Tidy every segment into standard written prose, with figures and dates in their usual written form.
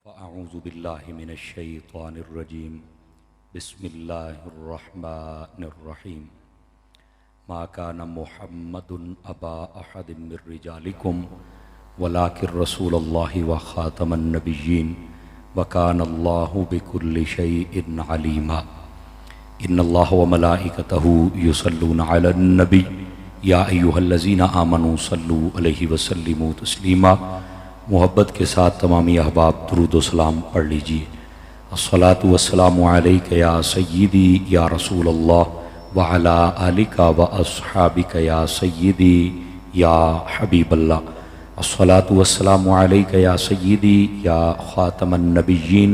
फ़अऊज़ु बिल्लाहि मिनश्शैतानिर्रजीम बिस्मिल्लाहिर्रहमानिर्रहीम मा काना मुहम्मदुन अबा अहदिम मिर रिजालिकुम वलाकिन रसूलुल्लाहि व खातमन नबिय्यीन व कानल्लाहु बिकुल्लि शैइन अलीमा इन्नल्लाह व मलाइकतहु युसल्लूना अलन नबी या अय्युहल्लज़ीना आमनू सल्लू अलैहि व सल्लिमू तस्लीमा। मोहब्बत के साथ तमामी अहबाब दुरूद व सलाम पढ़ लीजिए। अस्सलातु वस्सलामु अलैका या सय्यिदी या रसूलल्लाह व अला आलिका व अस्हाबिका या सय्यिदी या हबीबल्लाह। अस्सलातु वस्सलामु अलैका या सय्यिदी या खातमन नबिय्यीन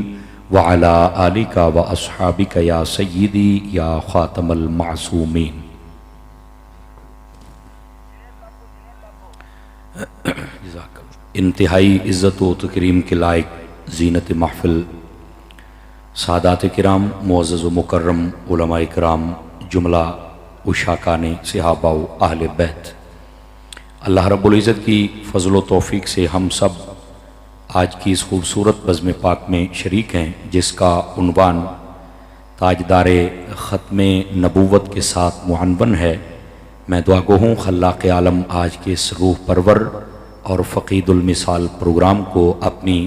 व अला आलिका व अस्हाबिका या सय्यिदी या खातमल मासूमीन। इंतहाई इज़्ज़त व तकरीम के लायक ज़ीनत महफ़िल सादात किराम मुअज़्ज़ज़ व मुकर्रम उलमा इकराम जुमला उशाकाने सहाबा व अहले बैत, अल्लाह रब्बुल इज़्ज़त की फ़ज़ल व तौफ़ीक़ से हम सब आज की इस खूबसूरत बज़्म पाक में शरीक हैं, जिसका उन्वान ताजदारे ख़त्मे नबूवत के साथ मुअन्वन है। मैं दुआ गो हूँ खल्लाक़ आलम आज के इस रूह परवर और फ़क़ीदुल मिसाल प्रोग्राम को अपनी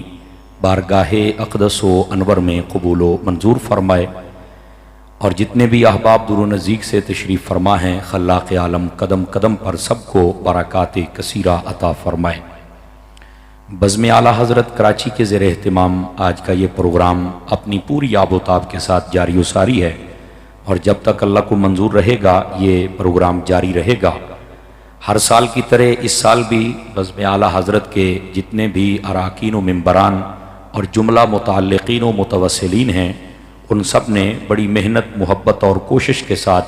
बारगाहे अक़दस व अनवर में कबूल व मंजूर फरमाए, और जितने भी अहबाब दूर नज़दीक से तशरीफ़ फरमा हैं खल्लाक़ आलम कदम कदम पर सबको बरक़ात कसीरा अता फ़रमाए। बज़्म आला हज़रत कराची के ज़ेर एहतिमाम आज का ये प्रोग्राम अपनी पूरी आबोताब के साथ जारी व सारी है, और जब तक अल्लाह को मंजूर रहेगा ये प्रोग्राम जारी रहेगा। हर साल की तरह इस साल भी बज़्म आला हज़रत के जितने भी अराकीन व मेंबरान और जुमला मुतअल्लिक़ीन व मुतवस्सिलीन हैं, उन सब ने बड़ी मेहनत मोहब्बत और कोशिश के साथ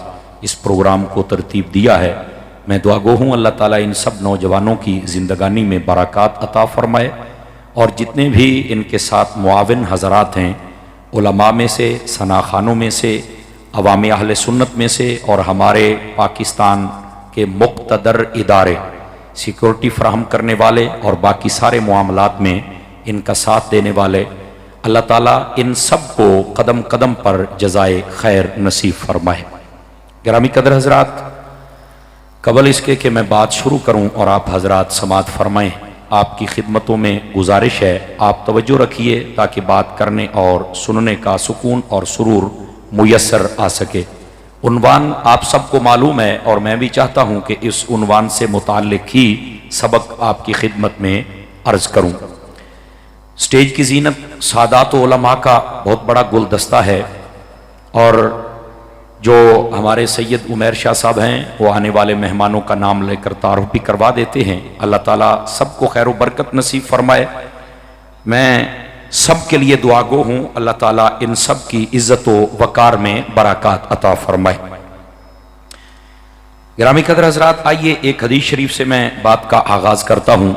इस प्रोग्राम को तरतीब दिया है। मैं दुआ गो हूँ अल्लाह ताला इन सब नौजवानों की ज़िंदगानी में बरक़ात अता फ़रमाए, और जितने भी इनके साथ मुआविन हज़रात हैं, उलमा में से, सनाख़ानों में से, अवाम अहले सुन्नत में से, और हमारे पाकिस्तान के मुक़्तदर इदारे सिक्योरिटी फ़राहम करने वाले और बाकी सारे मामलात में इनका साथ देने वाले, अल्लाह ताला इन सब को कदम कदम पर जज़ाए खैर नसीब फरमाए। गिरामी कदर हज़रात, कबल इसके कि मैं बात शुरू करूं और आप हज़रात समात फरमाएँ, आपकी खिदमतों में गुजारिश है आप तवज्जो रखिए ताकि बात करने और सुनने का सुकून और सुरूर मुयस्सर आ सके। उन्वान आप सबको मालूम है, और मैं भी चाहता हूँ कि इस उन्वान से मुताल्लिक़ ही सबक आपकी खिदमत में अर्ज़ करूँ। स्टेज की ज़ीनत सादात उलमा का बहुत बड़ा गुलदस्ता है, और जो हमारे सैयद उमैर शाह साहब हैं वो आने वाले मेहमानों का नाम लेकर तारुफ भी करवा देते हैं। अल्लाह ताला सबको खैर व बरकत नसीब फरमाए। मैं सब के लिए दुआ गो हूँ अल्लाह ताला इन सब की इज़्ज़त व वक़ार में बरक़ात अता फ़रमाए। गिरामी कदर हज़रात, आइए एक हदीस शरीफ से मैं बात का आगाज़ करता हूँ।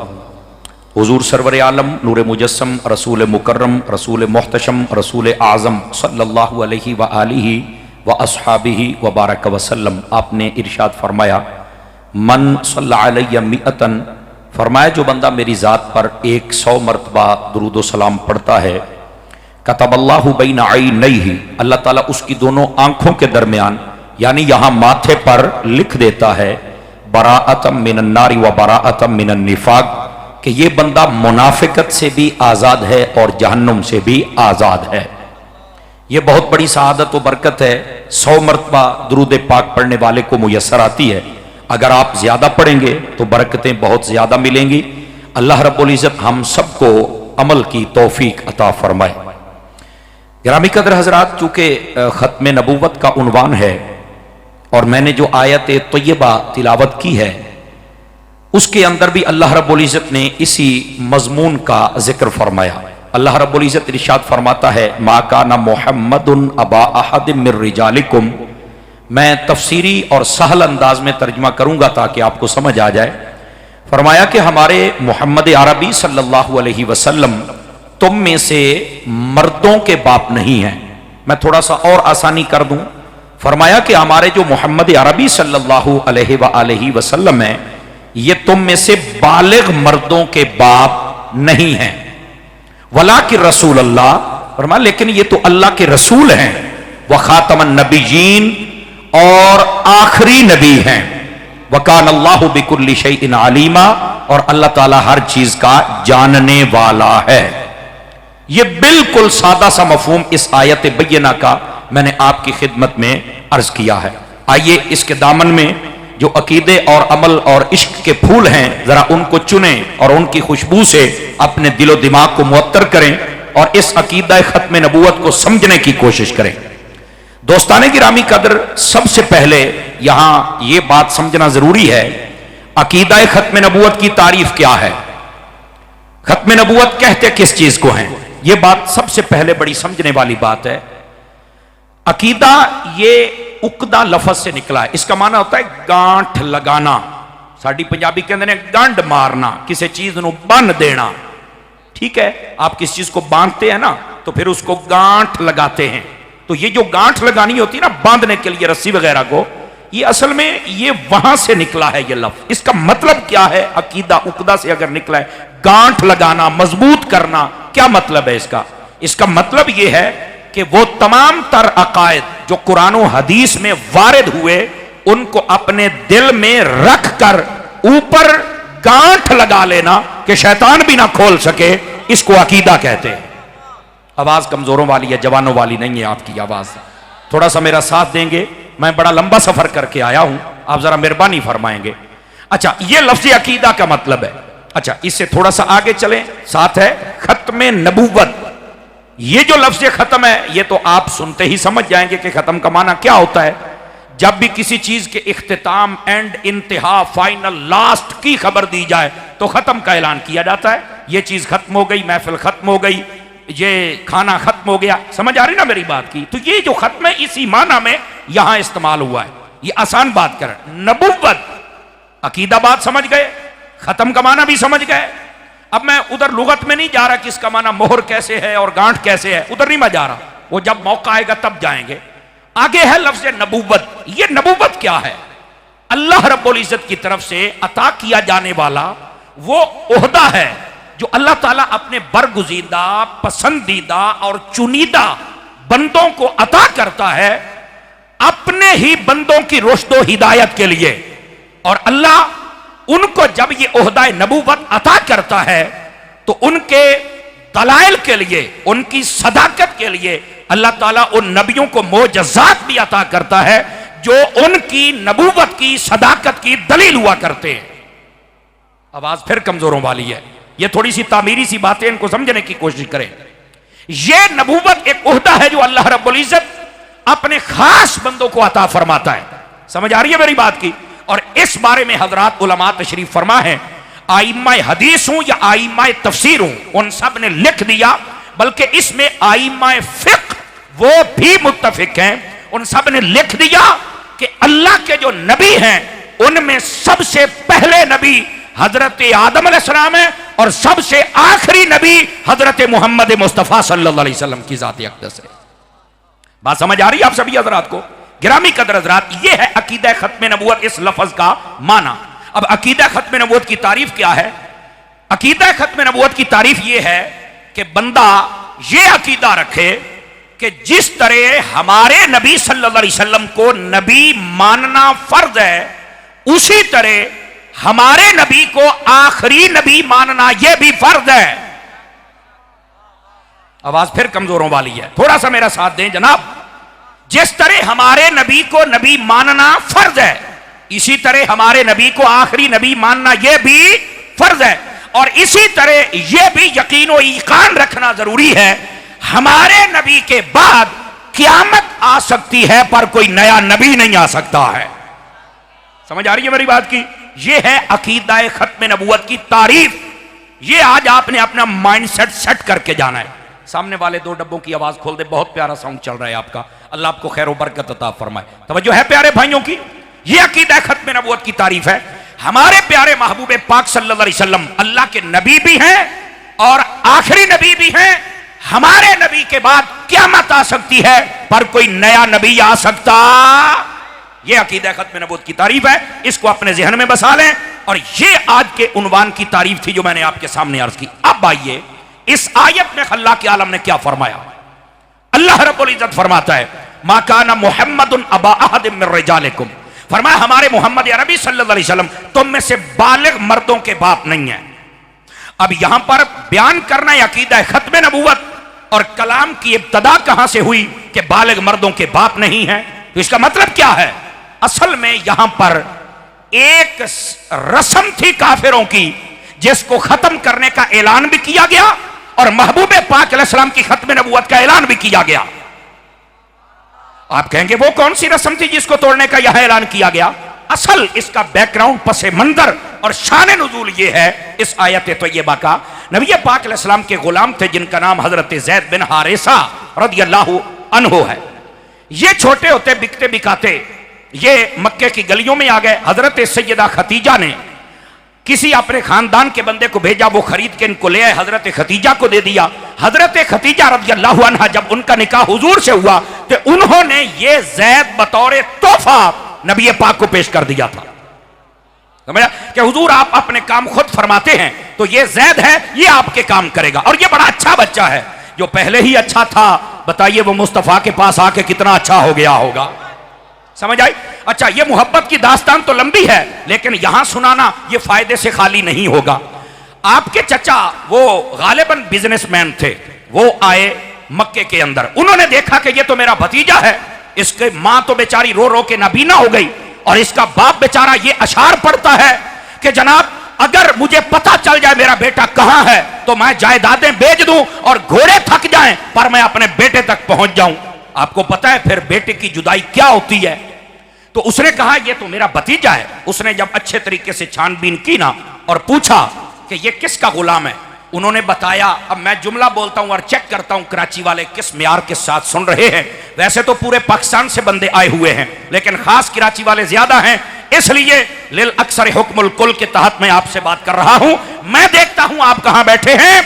हुज़ूर सरवर आलम नूर मुजस्सम रसूल मुकर्रम रसूल मुहतशम रसूल आज़म सल्लल्लाहु अलैहि व आलिहि व अस्हाबिहि व बारक वसल्लम, आपने इरशाद फरमाया, मन सल्ला अलैया मिअतन, फरमाया जो बंदा मेरी ज़ात पर 100 मरतबा दुरूद व सलाम पढ़ता है, कतबल्लाहु बैन ऐनैहि, अल्लाह ताला उसकी दोनों आंखों के दरमियान यानी यहाँ माथे पर लिख देता है, बराअतम मिनन नारी व बराअतम मिनन निफाक, कि ये बंदा मुनाफिकत से भी आज़ाद है और जहन्नुम से भी आज़ाद है। ये बहुत बड़ी सआदत व बरकत है, 100 मरतबा दुरूद पाक पढ़ने वाले को मुयस्सर आती है। अगर आप ज्यादा पढ़ेंगे तो बरकतें बहुत ज्यादा मिलेंगी। अल्लाह रब्बुल इज़्ज़त हम सबको अमल की तौफीक अता फरमाए। गिरामी कदर हज़रात, चूँकि ख़त्म नबूवत का उन्वान है और मैंने जो आयत तय्यबा तिलावत की है उसके अंदर भी अल्लाह रब्बुल इज़्ज़त ने इसी मज़मून का जिक्र फरमाया। अल्लाह रब्बुल इज़्ज़त इरशाद फरमाता है, मा काना मुहम्मदुन अबा अहदिम मिर रिजालिकुम। मैं तफसीरी और सहल अंदाज में तर्जमा करूंगा ताकि आपको समझ आ जाए। फरमाया कि हमारे मोहम्मद अरबी सल्लल्लाहु अलैहि वसल्लम तुम में से मर्दों के बाप नहीं हैं। मैं थोड़ा सा और आसानी कर दूं, फरमाया कि हमारे जो मोहम्मद अरबी सल्लल्लाहु अलैहि वसल्लम हैं ये तुम में से बालिग मर्दों के बाप नहीं हैं। वला कि रसूल अल्लाह, फरमाया लेकिन ये तो अल्लाह के रसूल हैं, व खातमन नबीयीन, और आखिरी नबी हैं, वकान अल्लाहु बिकुल्लि शैइन अलीमा, और अल्लाह ताला हर चीज का जानने वाला है। ये बिल्कुल सादा सा मफहूम इस आयत बय्यना का मैंने आपकी खिदमत में अर्ज किया है। आइए इसके दामन में जो अकीदे और अमल और इश्क के फूल हैं, जरा उनको चुनें और उनकी खुशबू से अपने दिलो दिमाग को मुअत्तर करें और इस अकीदा खत्म नबूवत को समझने की कोशिश करें। दोस्ताने गिरामी कदर, सबसे पहले यहां यह बात समझना जरूरी है, अकीदा खत्म नबूवत की तारीफ क्या है, खत्म नबूवत कहते किस चीज को हैं। यह बात सबसे पहले बड़ी समझने वाली बात है। अकीदा ये उकदा लफज से निकला है, इसका माना होता है गांठ लगाना। साड़ी पंजाबी कहते हैं गंढ मारना, किसी चीज को बन देना। ठीक है, आप किस चीज को बांधते हैं ना, तो फिर उसको गांठ लगाते हैं। तो ये जो गांठ लगानी होती है ना बांधने के लिए रस्सी वगैरह को, ये असल में ये वहां से निकला है ये लफ्ज। इसका मतलब क्या है, अकीदा उकदा से अगर निकला है, गांठ लगाना, मजबूत करना, क्या मतलब है इसका? इसका मतलब यह है कि वो तमाम तर अकायद जो कुरान और हदीस में वारिद हुए, उनको अपने दिल में रख कर ऊपर गांठ लगा लेना कि शैतान भी ना खोल सके, इसको अकीदा कहते हैं। आवाज कमजोरों वाली है, जवानों वाली नहीं है आपकी आवाज। थोड़ा सा मेरा साथ देंगे, मैं बड़ा लंबा सफर करके आया हूं, आप जरा मेहरबानी फरमाएंगे। अच्छा, यह लफ्ज़ अकीदा का मतलब है। अच्छा, इससे थोड़ा सा आगे चलें, साथ है खत्म नबूवत। ये जो लफ्ज़ खत्म है, ये तो आप सुनते ही समझ जाएंगे कि खत्म का माना क्या होता है। जब भी किसी चीज के इख्तिताम, एंड, इंतहा, फाइनल, लास्ट की खबर दी जाए तो खत्म का ऐलान किया जाता है। ये चीज खत्म हो गई, महफिल खत्म हो गई, ये खाना खत्म हो गया। समझ आ रही ना मेरी बात की? तो ये जो खत्म है इसी माना में यहां इस्तेमाल हुआ है। ये आसान बात कर, नबुव्वत, अकीदा बात समझ गए, खत्म का माना भी समझ गए। अब मैं उधर लुगत में नहीं जा रहा कि इसका माना मोहर कैसे है और गांठ कैसे है, उधर नहीं मैं जा रहा, वो जब मौका आएगा तब जाएंगे। आगे है लफ्ज़ नबूवत। ये नबूवत क्या है? अल्लाह रब्बुल इज्जत की तरफ से अता किया जाने वाला वो ओहदा है जो अल्लाह ताला अपने बरगुज़ीदा, पसंदीदा और चुनीदा बंदों को अता करता है अपने ही बंदों की रुश्द हिदायत के लिए। और अल्लाह उनको जब ये ओहदा नबूवत अता करता है तो उनके दलाइल के लिए, उनकी सदाकत के लिए अल्लाह ताला उन नबियों को मोजज़ात भी अता करता है जो उनकी नबूवत की, सदाकत की दलील हुआ करते हैं। आवाज फिर कमजोरों वाली है, ये थोड़ी सी तामीरी सी बातें, इनको समझने की कोशिश करें। ये नबूवत एक ओहदा है जो अल्लाह रब्बुल इज्जत अपने खास बंदों को अता फरमाता है। समझ आ रही है मेरी बात की? और इस बारे में हजरात उलमा तशरीफ फरमा है, आइम्मा हदीस हूं या आइम्मा तफसीर हूं, उन सब ने लिख दिया, बल्कि इसमें आइम्मा फिक्र वो भी मुत्तफिक हैं, उन सब ने लिख दिया कि अल्लाह के जो नबी हैं उनमें सबसे पहले नबी हजरत आदम अलैहिस्सलाम है और सबसे आखिरी नबी हजरत मोहम्मद मुस्तफ़ा सल्लल्लाहु अलैहि वसल्लम की ज़ात अक़दस है। बात समझ आ रही है आप सभी हजरात को? गिरामी कदर हजरात, ये है अकीदा खत्म नबूवत, इस लफ्ज का माना। अब अकीदा खत्म नबूवत की तारीफ क्या है? अकीदा खत्म नबूवत की तारीफ ये है कि बंदा ये अकीदा रखे कि जिस तरह हमारे नबी सल्लल्लाहु अलैहि वसल्लम को नबी मानना फर्ज है, उसी तरह हमारे नबी को आखिरी नबी मानना यह भी फर्ज है। आवाज फिर कमजोरों वाली है, थोड़ा सा मेरा साथ दें जनाब। जिस तरह हमारे नबी को नबी मानना फर्ज है, इसी तरह हमारे नबी को आखिरी नबी मानना यह भी फर्ज है। और इसी तरह यह भी यकीन और ईकान रखना जरूरी है, हमारे नबी के बाद क़यामत आ सकती है पर कोई नया नबी नहीं आ सकता है। समझ आ रही है मेरी बात की? यह है अकीदा खत्म नबूवत की तारीफ। ये आज आपने अपना माइंडसेट सेट करके जाना है। सामने वाले दो डब्बों की आवाज खोल दे, बहुत प्यारा सॉन्ग चल रहा है आपका, अल्लाह आपको खैर और बरकत अता फरमाए। तवज्जो है प्यारे भाइयों की? ये अकीदा खत्म नबूवत की तारीफ है। हमारे प्यारे महबूब पाक सल्लल्लाहु अलैहि वसल्लम अल्लाह के नबी भी हैं और आखिरी नबी भी हैं। हमारे नबी के बाद क़यामत आ सकती है पर कोई नया नबी आ सकता। यह अकीदा खत्म नबूवत की तारीफ है, इसको अपने जहन में बसा लें। और यह आज के उन्वान की तारीफ थी जो मैंने आपके सामने अर्ज की। अब आइए इस आयत में अल्लाह के आलम ने क्या फरमाया? अल्लाह रब्बुल इज्जत फरमाता है, मा काना मुहम्मदुन अबा अहद मिन रिजालिकुम, फरमाया हमारे मोहम्मद अरबी सल्लल्लाहु अलैहि वसल्लम तुम में से बालिग मर्दों के बाप नहीं है। अब यहां पर बयान करना अकीदा खत्म नबूवत और कलाम की इब्तदा कहां से हुई कि बालिग मर्दों के बाप नहीं है? तो इसका मतलब क्या है? असल में यहां पर एक रस्म थी काफिरों की जिसको खत्म करने का ऐलान भी किया गया और महबूब पाक अलैहिस्सलाम की खत्म नबूवत का ऐलान भी किया गया। आप कहेंगे वो कौन सी रस्म थी जिसको तोड़ने का यहां ऐलान किया गया? असल इसका बैकग्राउंड पसे मंजर और शान नुज़ूल ये है इस आयत तय्यबा का। नबी पाक अलैहिस्सलाम के गुलाम थे जिनका नाम हजरत ज़ैद बिन हारिसा रज़ियल्लाहु अन्हु है। ये छोटे होते बिकते बिकाते ये मक्के की गलियों में आ गए। हजरत सैयदा खतीजा ने किसी अपने खानदान के बंदे को भेजा, वो खरीद के इनको ले आए, हजरत खतीजा को दे दिया। हजरत खतीजा रज़ियल्लाहु अन्हा जब उनका निकाह हुजूर से हुआ तो उन्होंने ये ज़ैद बतौर तोहफा नबी पाक को पेश कर दिया था। समझा कि हुजूर आप अपने काम खुद फरमाते हैं तो ये ज़ैद है, ये आपके काम करेगा और ये बड़ा अच्छा बच्चा है। जो पहले ही अच्छा था, बताइए वो मुस्तफ़ा के पास आके कितना अच्छा हो गया होगा। समझ आई? अच्छा, ये मोहब्बत की दास्तान तो लंबी है लेकिन यहां सुनाना ये फायदे से खाली नहीं होगा। आपके चचा वो गालिबन बिजनेसमैन थे, वो आए मक्के के अंदर, उन्होंने देखा कि ये तो मेरा भतीजा है, इसके मां तो बेचारी रो रो के नाबीना हो गई और इसका बाप बेचारा ये अशार पढ़ता है कि जनाब अगर मुझे पता चल जाए मेरा बेटा कहां है तो मैं जायदादें बेच दूं और घोड़े थक जाएं पर मैं अपने बेटे तक पहुंच जाऊं। आपको पता है फिर बेटे की जुदाई क्या होती है? तो उसने कहा ये तो मेरा भतीजा है। उसने जब अच्छे तरीके से छानबीन की ना और पूछा कि ये किसका गुलाम है, उन्होंने बताया। अब मैं जुमला बोलता हूं और चेक करता हूं कराची वाले किस म्यार के साथ सुन रहे हैं। वैसे तो पूरे पाकिस्तान से बंदे आए हुए हैं लेकिन खास कराची वाले ज्यादा हैं, इसलिए लिल अक्सर हुक्मुल कुल के तहत मैं आपसे बात कर रहा हूं। मैं देखता हूं आप कहां बैठे हैं।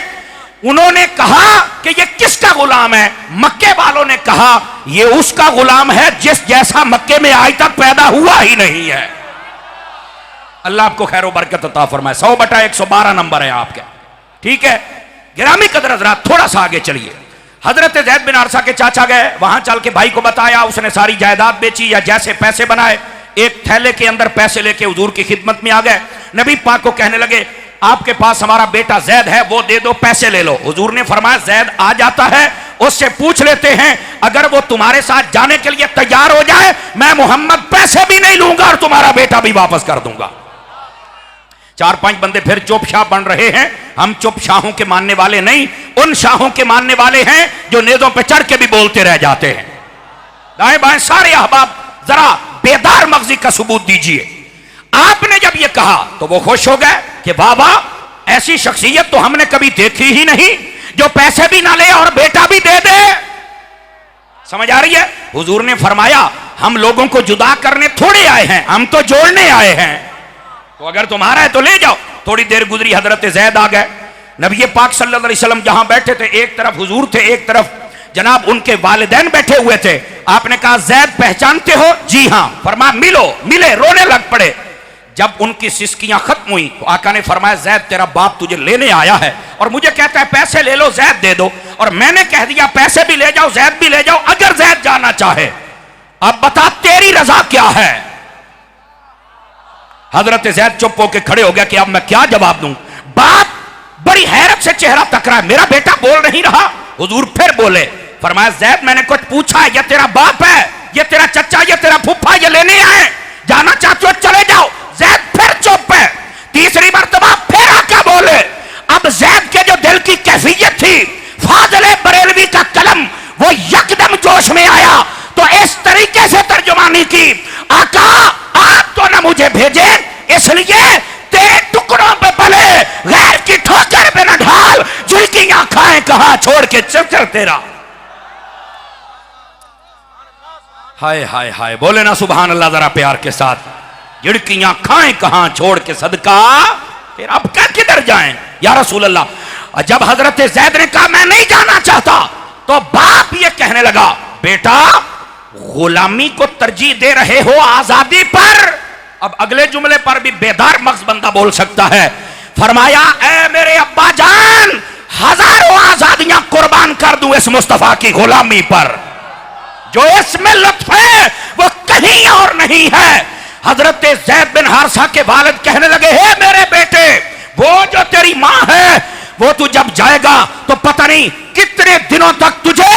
उन्होंने कहा कि ये किसका गुलाम है? मक्के वालों ने कहा ये उसका गुलाम है जिस जैसा मक्के में आज तक पैदा हुआ ही नहीं है। अल्लाह आपको खैर व बरकत अता फरमाए। 100/112 नंबर है आपके, ठीक है। गिरामी कदर हज़रात, थोड़ा सा आगे चलिए। हजरत ज़ैद बिन हारिसा के चाचा गए, वहां चल के भाई को बताया, उसने सारी जायदाद बेची या जैसे पैसे बनाए, एक थैले के अंदर पैसे लेके हुजूर की खिदमत में आ गए। नबी पाक को कहने लगे आपके पास हमारा बेटा ज़ैद है, वो दे दो, पैसे ले लो। हुजूर ने फरमाया ज़ैद आ जाता है, उससे पूछ लेते हैं, अगर वो तुम्हारे साथ जाने के लिए तैयार हो जाए मैं मोहम्मद पैसे भी नहीं लूंगा और तुम्हारा बेटा भी वापस कर दूंगा। 4-5 बंदे फिर चुप शाह बन रहे हैं। हम चुप शाहों के मानने वाले नहीं, उन शाहों के मानने वाले हैं जो नेज़ों पे चढ़ के भी बोलते रह जाते हैं। दाएं बाएं सारे अहबाब जरा बेदार मगजी का सबूत दीजिए। आपने जब ये कहा तो वो खुश हो गए कि बाबा ऐसी शख्सियत तो हमने कभी देखी ही नहीं जो पैसे भी ना ले और बेटा भी दे दे। समझ आ रही है? हुजूर ने फरमाया हम लोगों को जुदा करने थोड़े आए हैं, हम तो जोड़ने आए हैं, तो अगर तुम्हारा है तो ले जाओ। थोड़ी देर गुजरी, हजरत ज़ैद आ गए। नबी पाक सल्लल्लाहु अलैहि वसल्लम जहां बैठे थे, एक तरफ हुजूर थे, एक तरफ जनाब उनके वालिदैन बैठे हुए थे। आपने कहा ज़ैद पहचानते हो? जी हां। फरमाया मिलो। मिले, रोने लग पड़े। जब उनकी सिसकियां खत्म हुई तो आका ने फरमाया ज़ैद तेरा बाप तुझे लेने आया है और मुझे कहता है पैसे ले लो, ज़ैद दे दो, और मैंने कह दिया पैसे भी ले जाओ, ज़ैद भी ले जाओ, अगर ज़ैद जाना चाहे। अब बता तेरी रजा क्या है? हजरत ज़ैद चुप होकर खड़े हो गया कि अब मैं क्या जवाब दूं। बाप बड़ी हैरत से चेहरा तकरा है, मेरा बेटा बोल नहीं रहा। हुजूर फिर बोले, फरमाया ज़ैद मैंने कुछ पूछा है, ये तेरा बाप है, ये तेरा चचा, ये तेरा फूफा, ये लेने आए, जाना चाहते हो चले जाओ। ज़ैद फिर चुप है। तीसरी मर्तबा फिर आका बोले। अब ज़ैद के जो दिल की कैफियत थी, फाज़िले बरेलवी का कलम वो यकदम जोश में आया तो इस तरीके से तर्जुमानी की, आका आप तो ना मुझे भेजे इसलिए तेरे टुकड़ों पे पले गैर की ठोकर पे न ढाल, झुलकियां खाएं कहां छोड़ के चल तेरा। हाय हाय हाय, बोले ना सुभान अल्लाह जरा प्यार के साथ। झिड़कियां खाएं कहां छोड़ के सदका तेरा, अब क्या किधर जाएं या रसूल अल्लाह। जब हजरत ज़ैद ने कहा मैं नहीं जाना चाहता तो बाप ये कहने लगा बेटा गुलामी को तरजीह दे रहे हो आजादी पर। अब अगले जुमले पर भी बेदार मग़ज़ बंदा बोल सकता है। फरमाया ए मेरे अब्बा जान, हजारों आजादियां कुर्बान कर दूं इस मुस्तफा की गुलामी पर। जो इसमें लुत्फ है वो कहीं और नहीं है। हजरत ज़ैद बिन हारिसा के वालिद कहने लगे, हे मेरे बेटे, वो जो तेरी मां है वो तू जब जाएगा तो पता नहीं कितने दिनों तक तुझे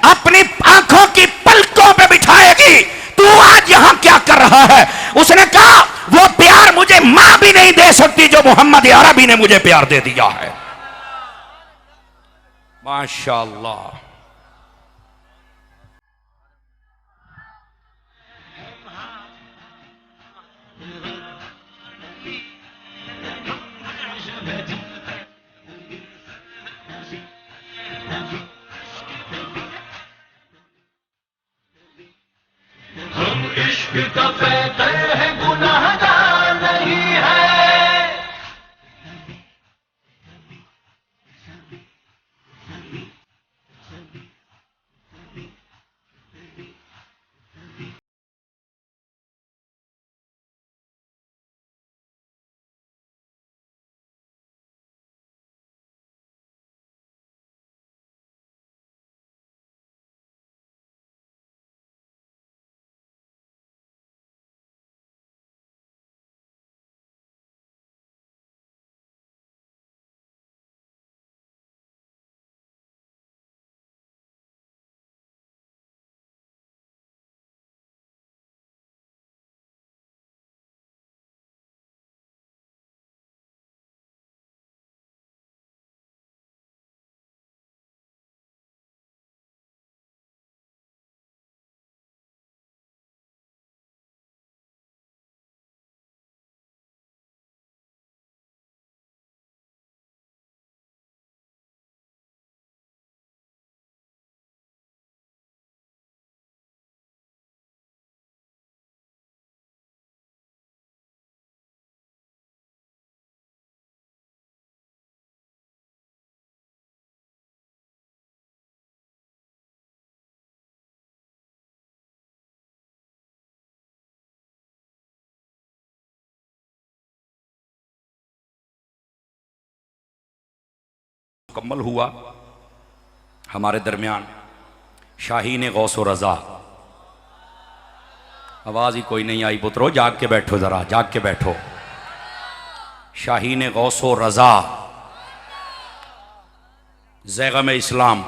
अपनी आंखों की पलकों पे बिठाएगी। तू आज यहां क्या कर रहा है? उसने कहा, वो प्यार मुझे मां भी नहीं दे सकती जो मोहम्मद अरबी ने मुझे प्यार दे दिया है। माशाअल्लाह। इश्क का पैकर है, गुनाहगार नहीं है। मुकम्मल हुआ। हमारे दरमियान शाहीन गौस व रजा, आवाज ही कोई नहीं आई पुत्रो, जाग के बैठो, जरा जाग के बैठो। शाहीन गौस व रजा, ज़ैगम इस्लाम,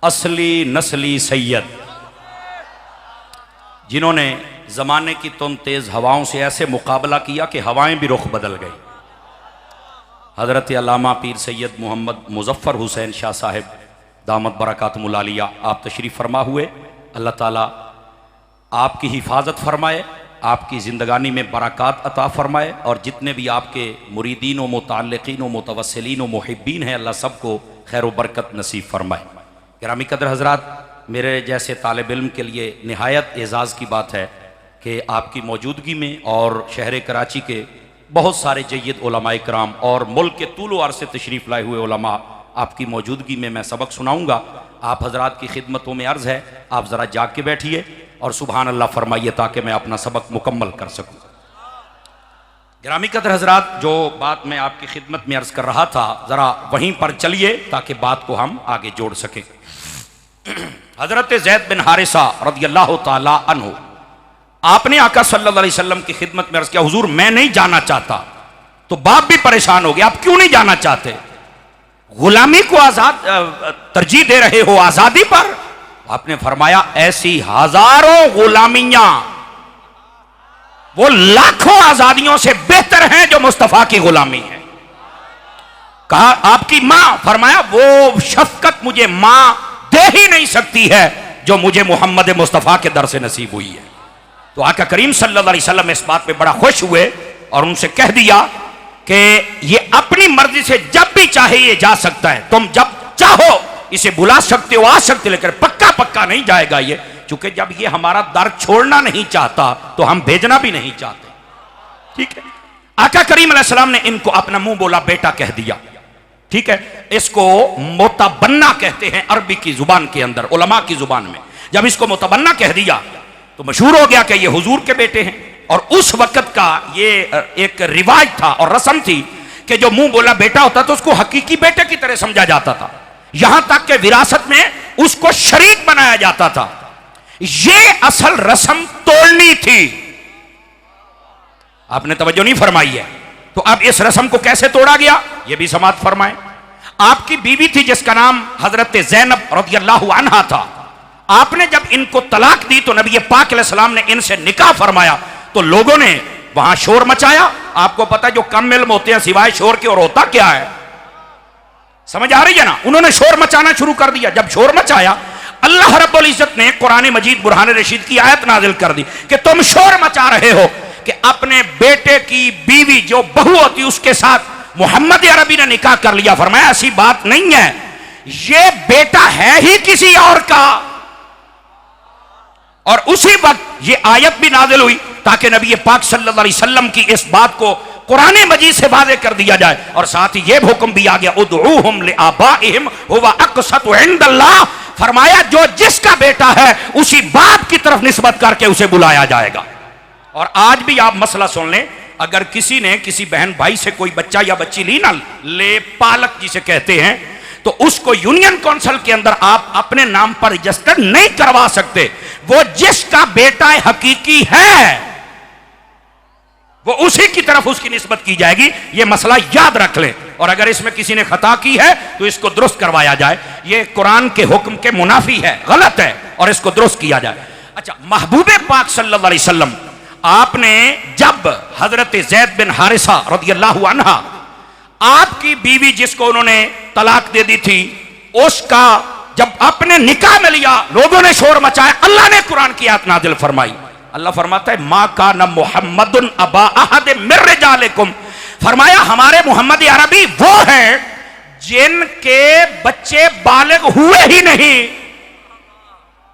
असली नस्ली सैयद, जिन्होंने ज़माने की तुम तेज़ हवाओं से ऐसे मुकाबला किया कि हवाएं भी रुख बदल गई। हज़रत अल्लामा पीर सैयद मोहम्मद मुज़फ़्फ़र हुसैन शाह साहिब दामत बरकातुहुल आलिया, आप तशरीफ़ फरमा हुए। अल्लाह ताला आपकी हिफाजत फरमाए, आपकी ज़िंदगानी में बरक़ात अता फरमाए, और जितने भी आपके मुरीदीन व मुतअल्लिक़ीन व मुतवस्सिलीन व मुहिब्बीन हैं, अल्लाह सबको खैर व बरकत नसीब फरमाए। गिरामी कदर हज़रात, मेरे जैसे तालिब इल्म के लिए निहायत एज़ाज़ की बात है कि आपकी मौजूदगी में और शहर कराची के बहुत सारे जय्यद उलमाए किराम और मुल्क के तूल व अर्ज़ से तशरीफ़ लाए हुए उलमा, आपकी मौजूदगी में मैं सबक सुनाऊँगा। आप हज़रात की खिदमतों में अर्ज़ है, आप ज़रा जाग के बैठिए और सुबहान अल्लाह फरमाइए ताकि मैं अपना सबक मुकम्मल कर सकूँ। गिरामी कदर हज़रात, जो बात मैं आपकी खिदमत में अर्ज़ कर रहा था, ज़रा वहीं पर चलिए ताकि बात को हम आगे जोड़ सकें। हज़रत ज़ैद बिन हारिसा रज़ियल्लाहु ताला अन्हु, आपने आका सल्लल्लाहु अलैहि वसल्लम की खिदमत में अर्ज़ किया, हुजूर मैं नहीं जाना चाहता। तो बाप भी परेशान हो गया, आप क्यों नहीं जाना चाहते? गुलामी को आजाद तरजीह दे रहे हो आजादी पर? आपने फरमाया, ऐसी हजारों गुलामियां वो लाखों आजादियों से बेहतर हैं जो मुस्तफा की गुलामी है। कहा आपकी मां? फरमाया वो शफकत मुझे मां दे ही नहीं सकती है जो मुझे मोहम्मद मुस्तफा के दर से नसीब हुई है। तो आका करीम सल्लल्लाहु अलैहि वसल्लम इस बात पे बड़ा खुश हुए और उनसे कह दिया कि ये अपनी मर्जी से जब भी चाहे ये जा सकता है, तुम जब चाहो इसे बुला सकते हो, आ सकते, लेकिन पक्का पक्का नहीं जाएगा ये, क्योंकि जब ये हमारा दर छोड़ना नहीं चाहता तो हम भेजना भी नहीं चाहते। ठीक है, आका करीम अलैहि सलाम ने इनको अपना मुंह बोला बेटा कह दिया। ठीक है, इसको मोतबन्ना कहते हैं अरबी की जुबान के अंदर, उलमा की जुबान में। जब इसको मोतबन्ना कह दिया तो मशहूर हो गया कि ये हुजूर के बेटे हैं। और उस वक्त का ये एक रिवाज था और रस्म थी कि जो मुंह बोला बेटा होता तो उसको हकीकी बेटे की तरह समझा जाता था, यहां तक कि विरासत में उसको शरीक बनाया जाता था। ये असल रस्म तोड़नी थी, आपने तवज्जो नहीं फरमाई है। तो अब इस रस्म को कैसे तोड़ा गया ये भी समाप्त फरमाए। आपकी बीवी थी जिसका नाम हजरत ज़ैनब रज़ियल्लाहु अन्हा था। आपने जब इनको तलाक दी तो नबी पाक अलैहिस्सलाम ने इनसे निकाह फरमाया तो लोगों ने वहां शोर मचाया। आपको पता जो कम इल्म होते हैं सिवाय शोर के और होता क्या है, समझ आ रही है ना। उन्होंने शोर मचाना शुरू कर दिया। जब शोर मचाया अल्लाह रब्बुल इज्जत ने कुरान मजीद बुरहान रशीद की आयत नाजिल कर दी कि तुम शोर मचा रहे हो कि अपने बेटे की बीवी जो बहू होती उसके साथ मोहम्मद अरबी ने निकाह कर लिया। फरमाया ऐसी बात नहीं है, ये बेटा है ही किसी और का। और उसी वक्त ये आयत भी नाजिल हुई ताकि नबी पाक सल्लल्लाहु अलैहि वसल्लम की इस बात को कुरान मजीद से वाज़े कर दिया जाए। और साथ ही यह हुक्म भी आ गया उदऊहुम लिआबाइहिम हुवा अक़सतु इंदल्लाह। फरमाया जो जिसका बेटा है उसी बाप की तरफ निस्बत करके उसे बुलाया जाएगा। और आज भी आप मसला सुन लें, अगर किसी ने किसी बहन भाई से कोई बच्चा या बच्ची ली ना, ले पालक जिसे कहते हैं, तो उसको यूनियन काउंसिल के अंदर आप अपने नाम पर रजिस्टर नहीं करवा सकते। वो जिसका बेटा हकीकी है वो उसी की तरफ उसकी निस्बत की जाएगी। ये मसला याद रख लें। और अगर इसमें किसी ने खता की है तो इसको दुरुस्त करवाया जाए। ये कुरान के हुक्म के मुनाफी है, गलत है, और इसको दुरुस्त किया जाए। अच्छा, महबूबे पाक सल्लल्लाहु अलैहि वसल्लम आपने जब हजरत ज़ैद बिन हारिसा रज़ियल्लाहु अन्हा आपकी बीवी जिसको उन्होंने तलाक दे दी थी उसका जब अपने निकाह में लिया लोगों ने शोर मचाया। अल्लाह ने कुरान की आयत नाजिल फरमाई। अल्लाह फरमाता है मा काना मुहम्मदुन अबा अहद मिर रिजालिकुम। फरमाया हमारे मोहम्मद अरबी वो हैं जिनके बच्चे बालिग हुए ही नहीं।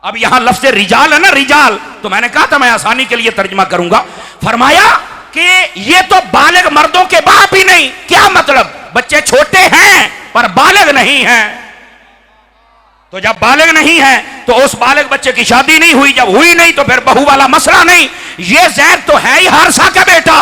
अब यहां लफ्ज़ रिजाल है ना, रिजाल, तो मैंने कहा था मैं आसानी के लिए तर्जुमा करूंगा। फरमाया कि ये तो बालिग मर्दों के बाप ही नहीं। क्या मतलब, बच्चे छोटे हैं पर बालिग नहीं हैं। तो जब बालिग नहीं है तो उस बालिग बच्चे की शादी नहीं हुई, जब हुई नहीं तो फिर बहू वाला मसला नहीं। ये ज़ैद तो है ही हारिसा का बेटा।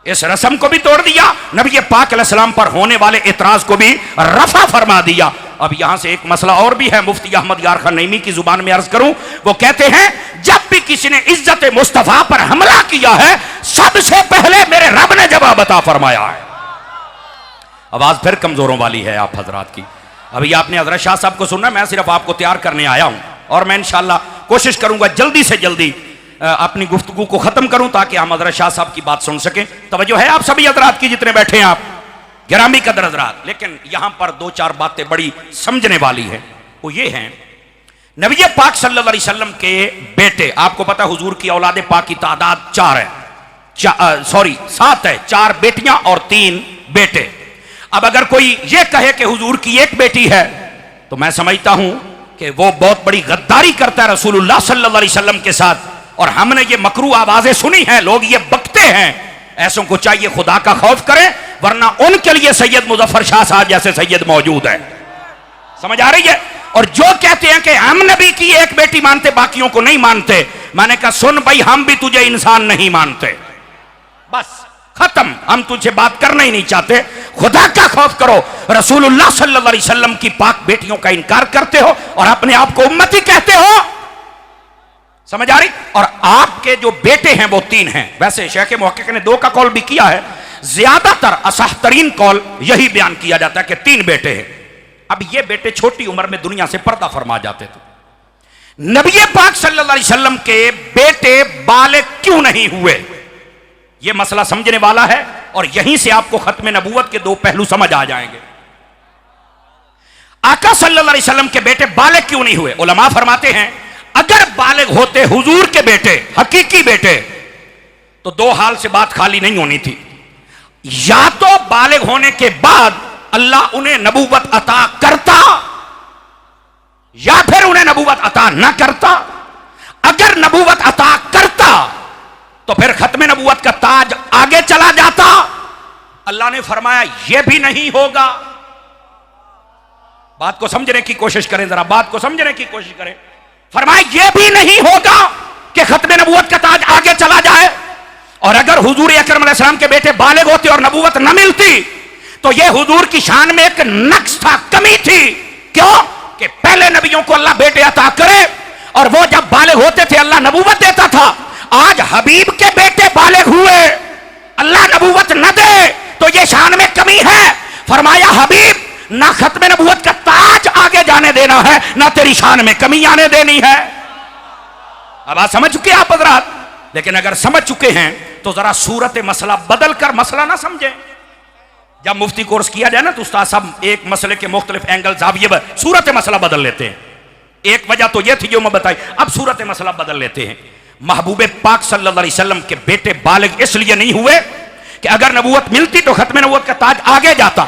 इस रस्म को भी तोड़ दिया, नबी पाक अलैहिस्सलाम पर होने वाले इतराज को भी रफा फरमा दिया। अब यहां से एक मसला और भी है, मुफ्ती अहमद यार खान नईमी की जुबान में अर्ज करूं। वो कहते हैं जब भी किसी ने इज्जत मुस्तफा पर हमला किया है सबसे पहले मेरे रब ने जवाब अता फरमाया है। आवाज फिर कमजोरों वाली है आप हजरात की। अभी आपने हजरत शाह साहब को सुनना, मैं सिर्फ आपको तैयार करने आया हूं। और मैं इंशाल्लाह कोशिश करूंगा जल्दी से जल्दी अपनी गुफ्तगू को खत्म करूं ताकि हम हजरत शाह साहब की बात सुन सकें। तवज्जो है आप सभी हजरात की जितने बैठे हैं आप गिरामी कदर हजरात। लेकिन यहां पर दो चार बातें बड़ी समझने वाली है। वो ये हैं नबी पाक सल्लल्लाहु अलैहि वसल्लम के बेटे, आपको पता हुजूर की औलाद पाक की तादाद 4 है, 7 है, 4 बेटियां और 3 बेटे। अब अगर कोई ये कहे कि हुजूर की एक बेटी है तो मैं समझता हूं कि वो बहुत बड़ी गद्दारी करता है रसूलुल्लाह सल्लल्लाहु अलैहि वसल्लम के साथ। और हमने ये मकरू आवाजें सुनी हैं, लोग ये बकते हैं। ऐसों को चाहिए खुदा का खौफ करें, वरना उनके लिए सैयद मुजफ्फर शाह साहब जैसे सैयद मौजूद है। समझ आ रही है। और जो कहते हैं कि हम नबी की एक बेटी मानते बाकियों को नहीं मानते, मैंने कहा सुन भाई, हम भी तुझे इंसान नहीं मानते, बस खत्म, हम तुझे बात करना ही नहीं चाहते। खुदा का खौफ करो। रसूलुल्लाह सल्लल्लाहु अलैहि वसल्लम की पाक बेटियों का इनकार करते हो और अपने आप को उम्मती कहते हो। समझ आ रही। और आपके जो बेटे हैं वो 3 हैं। वैसे शेख मुहक्किक ने 2 का कौल भी किया है, ज्यादातर असहतरीन कौल यही बयान किया जाता है कि 3 बेटे हैं। अब ये बेटे छोटी उम्र में दुनिया से पर्दा फरमा जाते थे। नबी पाक सल्लल्लाहु अलैहि वसल्लम के बेटे बालिग क्यों नहीं हुए, ये मसला समझने वाला है। और यहीं से आपको खत्म नबूवत के 2 पहलू समझ आ जाएंगे। आका सल्लल्लाहु अलैहि वसल्लम के बेटे बालिग क्यों नहीं हुए। उलमा फरमाते हैं अगर बालिग होते हुजूर के बेटे, हकीकी बेटे, तो 2 हाल से बात खाली नहीं होनी थी। या तो बालिग होने के बाद अल्लाह उन्हें नबूवत अता करता या फिर उन्हें नबूवत अता ना करता। अगर नबूवत अता करता तो फिर खत्म नबूवत का ताज आगे चला जाता। अल्लाह ने फरमाया यह भी नहीं होगा। बात को समझने की कोशिश करें, जरा बात को समझने की कोशिश करें। फरमाया यह भी नहीं होगा कि खत्म नबूवत का ताज आगे चला जाए। और अगर हुजूर अकरम अलैहिस्सलाम के बेटे बालिग होते और नबूवत न मिलती तो यह हुजूर की शान में एक नक्स था, कमी थी। क्यों कि पहले नबियों को अल्लाह बेटे अता करे और वो जब बालिग होते थे अल्लाह नबूवत देता था। आज हबीब के बेटे बालिग हुए, अल्लाह नबूवत न दे तो यह शान में कमी है। फरमाया हबीब ना खत्म नबूवत का ताज आगे जाने देना है, ना तेरी शान में कमी आने देनी है। अब आप समझ चुके आप हज़रात? लेकिन अगर समझ चुके हैं तो जरा सूरत मसला बदल कर मसला ना समझे। जब मुफ्ती कोर्स किया जाए ना तो उस्ताद साहब एक मसले के मुख्तलिफ एंगल जाविये सूरत मसला बदल लेते हैं। एक वजह तो यह थी जो मैं बताई, अब सूरत मसला बदल लेते हैं। महबूब पाक सल्लल्लाहु अलैहि वसल्लम के बेटे बालिग इसलिए नहीं हुए कि अगर नबूवत मिलती तो खत्म नबूवत का ताज आगे जाता,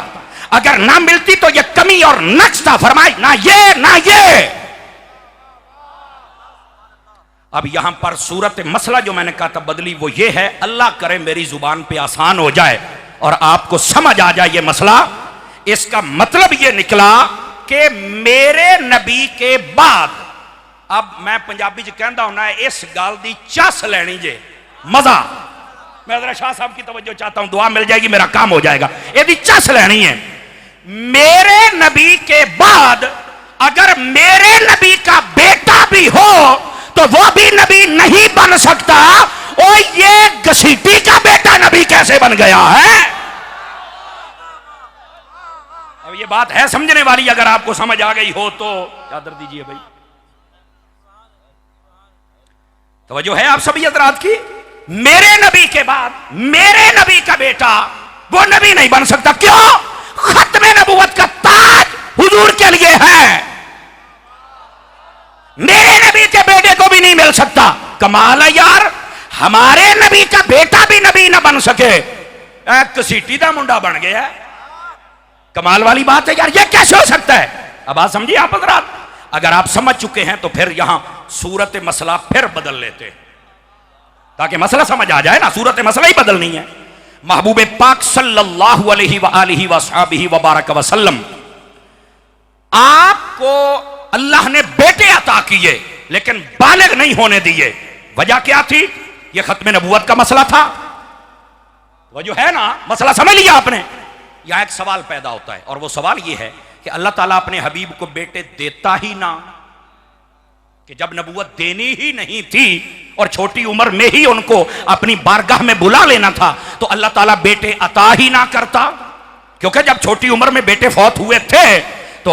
अगर ना मिलती तो यह कमी और नक्श था। फरमाई ना ये ना ये। अब यहां पर सूरत मसला जो मैंने कहा था बदली, वो ये है, अल्लाह करे मेरी जुबान पे आसान हो जाए और आपको समझ आ जाए ये मसला। इसका मतलब ये निकला कि मेरे नबी के बाद, अब मैं पंजाबी च कहता हूं इस गल की चस लैनी जे मजा। मैं जरा शाह साहब की तवज्जो चाहता हूं, दुआ मिल जाएगी, मेरा काम हो जाएगा। यदि चस लेनी है, मेरे नबी के बाद अगर मेरे नबी का बेटा भी हो तो वो भी नबी नहीं बन सकता। और ये घसीटी का बेटा नबी कैसे बन गया है? अब ये बात है समझने वाली, अगर आपको समझ आ गई हो तो चादर दीजिए भाई। तवज्जो है आप सभी हज़रात की? मेरे नबी के बाद मेरे नबी का बेटा वो नबी नहीं बन सकता। क्यों? खत्मे नबूवत का ताज हुजूर के लिए है, मेरे नबी के बेटे को भी नहीं मिल सकता। कमाल है यार, हमारे नबी का बेटा भी नबी ना बन सके, कसीटी का मुंडा बन गया। कमाल वाली बात है यार, ये कैसे हो सकता है? अब बात समझिए आप हज़रात। अगर आप समझ चुके हैं तो फिर यहां सूरत मसला फिर बदल लेते हैं ताकि मसला समझ आ जाए ना। सूरत मसला ही बदलनी है। महबूब पाक सल्लल्लाहु अलैहि वबारक वसल्लम, आपको अल्लाह ने बेटे अता किए लेकिन बालिग नहीं होने दिए। वजह क्या थी? यह खत्म नबूवत का मसला था। वो जो है ना, मसला समझ लिया आपने। यहां एक सवाल पैदा होता है और वो सवाल यह है कि अल्लाह ताला अपने हबीब को बेटे देता ही ना, कि जब नबूवत देनी ही नहीं थी और छोटी उम्र में ही उनको अपनी बारगाह में बुला लेना था तो अल्लाह ताला बेटे अता ही ना करता। क्योंकि जब छोटी उम्र में बेटे फौत हुए थे तो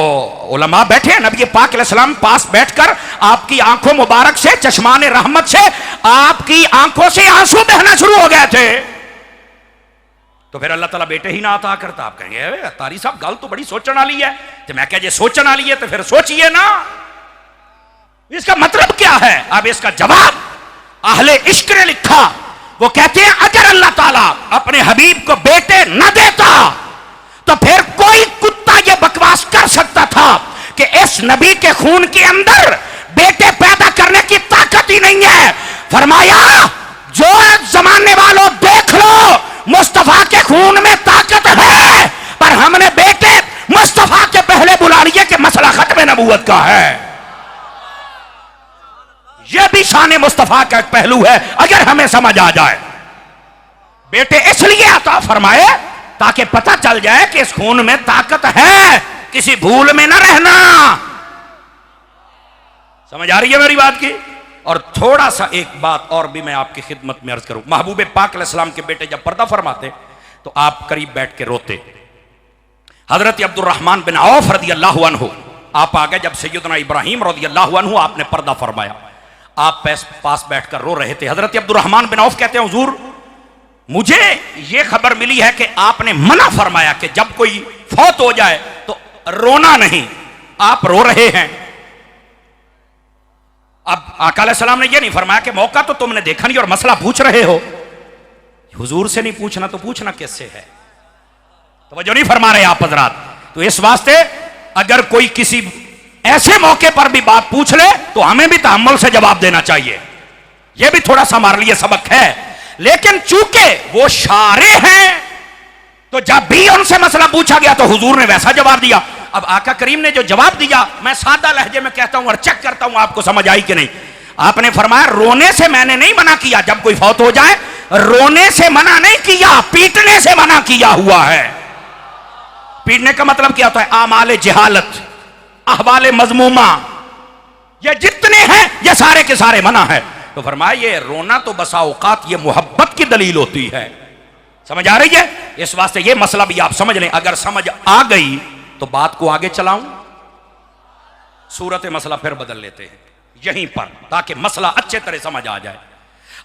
उलमा बैठे, नबी पाक अलैहिस्सलाम पास बैठकर आपकी आंखों मुबारक से, चश्माने रहमत से आपकी आंखों से आंसू बहना शुरू हो गए थे। तो फिर अल्लाह ताला बेटे ही ना अता करता। आप कहेंगे तारी साहब गल तो बड़ी सोचने वाली है। तो मैं कह, जे सोचने वाली है तो फिर सोचिए ना, इसका मतलब क्या है? अब इसका जवाब अहले इश्क ने लिखा। वो कहते हैं अगर अल्लाह ताला अपने हबीब को बेटे न देता तो फिर कोई कुत्ता ये बकवास कर सकता था कि इस नबी के खून के अंदर बेटे पैदा करने की ताकत ही नहीं है। फरमाया जो जमाने वालों देख लो, मुस्तफा के खून में ताकत है, पर हमने बेटे मुस्तफा के पहले बुला लिए कि मसला खत्म नबूवत का है। यह भी शान मुस्तफा का एक पहलू है, अगर हमें समझ आ जाए। बेटे इसलिए अता फरमाए ताकि पता चल जाए कि इस खून में ताकत है, किसी भूल में ना रहना। समझ आ रही है मेरी बात की? और थोड़ा सा एक बात और भी मैं आपकी खिदमत में अर्ज करूं। महबूब पाक अलैहिस्सलाम के बेटे जब पर्दा फरमाते तो आप करीब बैठ के रोते। हजरत अब्दुर्रहमान बिन औफ रदी अल्लाह अन्हु आप आ गए जब सैयदना इब्राहिम रदी अल्लाह अन्हु आपने पर्दा फरमाया। आप पास बैठकर रो रहे थे। हजरत अब्दुर्रहमान बिन औफ कहते हैं हुजूर मुझे यह खबर मिली है कि आपने मना फरमाया कि जब कोई फौत हो जाए तो रोना नहीं, आप रो रहे हैं। अब आका अलैहिस्सलाम ने यह नहीं फरमाया कि मौका तो तुमने देखा नहीं और मसला पूछ रहे हो। हुजूर से नहीं पूछना तो पूछना किससे है? तो वह जो नहीं फरमा रहे आप हजरात। तो इस वास्ते अगर कोई किसी ऐसे मौके पर भी बात पूछ ले तो हमें भी तहम्मुल से जवाब देना चाहिए। यह भी थोड़ा सा हमारे लिए सबक है। लेकिन चूंकि वो शारे हैं तो जब भी उनसे मसला पूछा गया तो हुजूर ने वैसा जवाब दिया। अब आका करीम ने जो जवाब दिया मैं सादा लहजे में कहता हूं और चेक करता हूं आपको समझ आई कि नहीं। आपने फरमाया रोने से मैंने नहीं मना किया, जब कोई फौत हो जाए रोने से मना नहीं किया, पीटने से मना किया हुआ है। पीटने का मतलब क्या होता है? आमाले जहालत, अहवाले मजमूमा, ये जितने हैं ये सारे के सारे मना है। तो फरमाया ये रोना तो बसा औकात ये मोहब्बत की दलील होती है। समझ आ रही है? इस वास्ते ये मसला भी आप समझ लें। अगर समझ आ गई तो बात को आगे चलाऊं, सूरत मसला फिर बदल लेते हैं यहीं पर, ताकि मसला अच्छे तरह समझ आ जाए।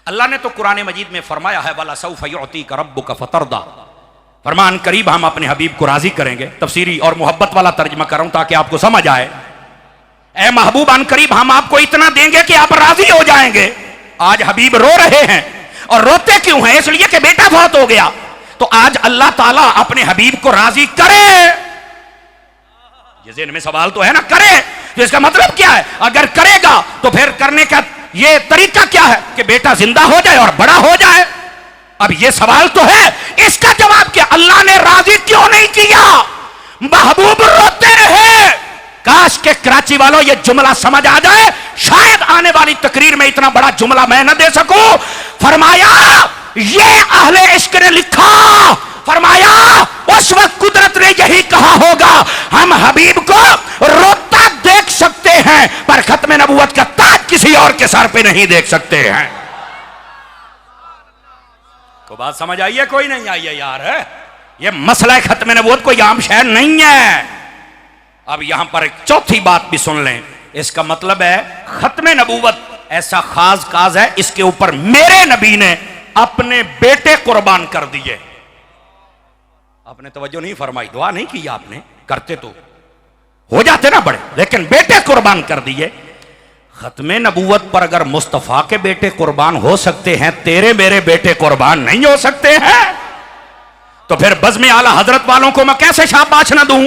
अल्लाह ने तो कुरान मजीद में फरमाया है वला सौफ युअतीका रब्बुका फतरदा, फरमान करीब हम अपने हबीब को राजी करेंगे। तफसीरी और मोहब्बत वाला तर्जमा कर रहा हूं ताकि आपको समझ आए। ए महबूब अन करीब हम आपको इतना देंगे कि आप राजी हो जाएंगे। आज हबीब रो रहे हैं, और रोते क्यों हैं? इसलिए कि बेटा फौत हो गया। तो आज अल्लाह ताला अपने हबीब को राजी करे, ये ज़हन में सवाल तो है ना, करे। तो इसका मतलब क्या है? अगर करेगा तो फिर करने का ये तरीका क्या है कि बेटा जिंदा हो जाए और बड़ा हो जाए। अब ये सवाल तो है, इसका जवाब क्या? अल्लाह ने राजी क्यों नहीं किया? महबूब रोते रहे। काश के कराची वालों ये जुमला समझ आ जाए। शायद आने वाली तकरीर में इतना बड़ा जुमला मैं न दे सकूं। फरमाया ये अहले इश्क ने लिखा, फरमाया उस वक्त कुदरत ने यही कहा होगा, हम हबीब को रोता देख सकते हैं पर खत्म नबूवत का ताज किसी और के सर पे नहीं देख सकते हैं। तो बात समझ आई है? कोई नहीं आई है यार? है ये मसला खत्म नबूवत कोई आम शहर नहीं है। अब यहां पर एक चौथी बात भी सुन लें। इसका मतलब है खत्म नबूवत ऐसा खास काज है, इसके ऊपर मेरे नबी ने अपने बेटे कुर्बान कर दिए। आपने तवज्जो नहीं फरमाई, दुआ नहीं की आपने, करते तो हो जाते ना बड़े, लेकिन बेटे कुर्बान कर दिए। खत्म नबूवत पर अगर मुस्तफा के बेटे कुर्बान हो सकते हैं, तेरे मेरे बेटे कुर्बान नहीं हो सकते हैं, तो फिर बज़्म आला हजरत वालों को मैं कैसे शाबाश न दूं?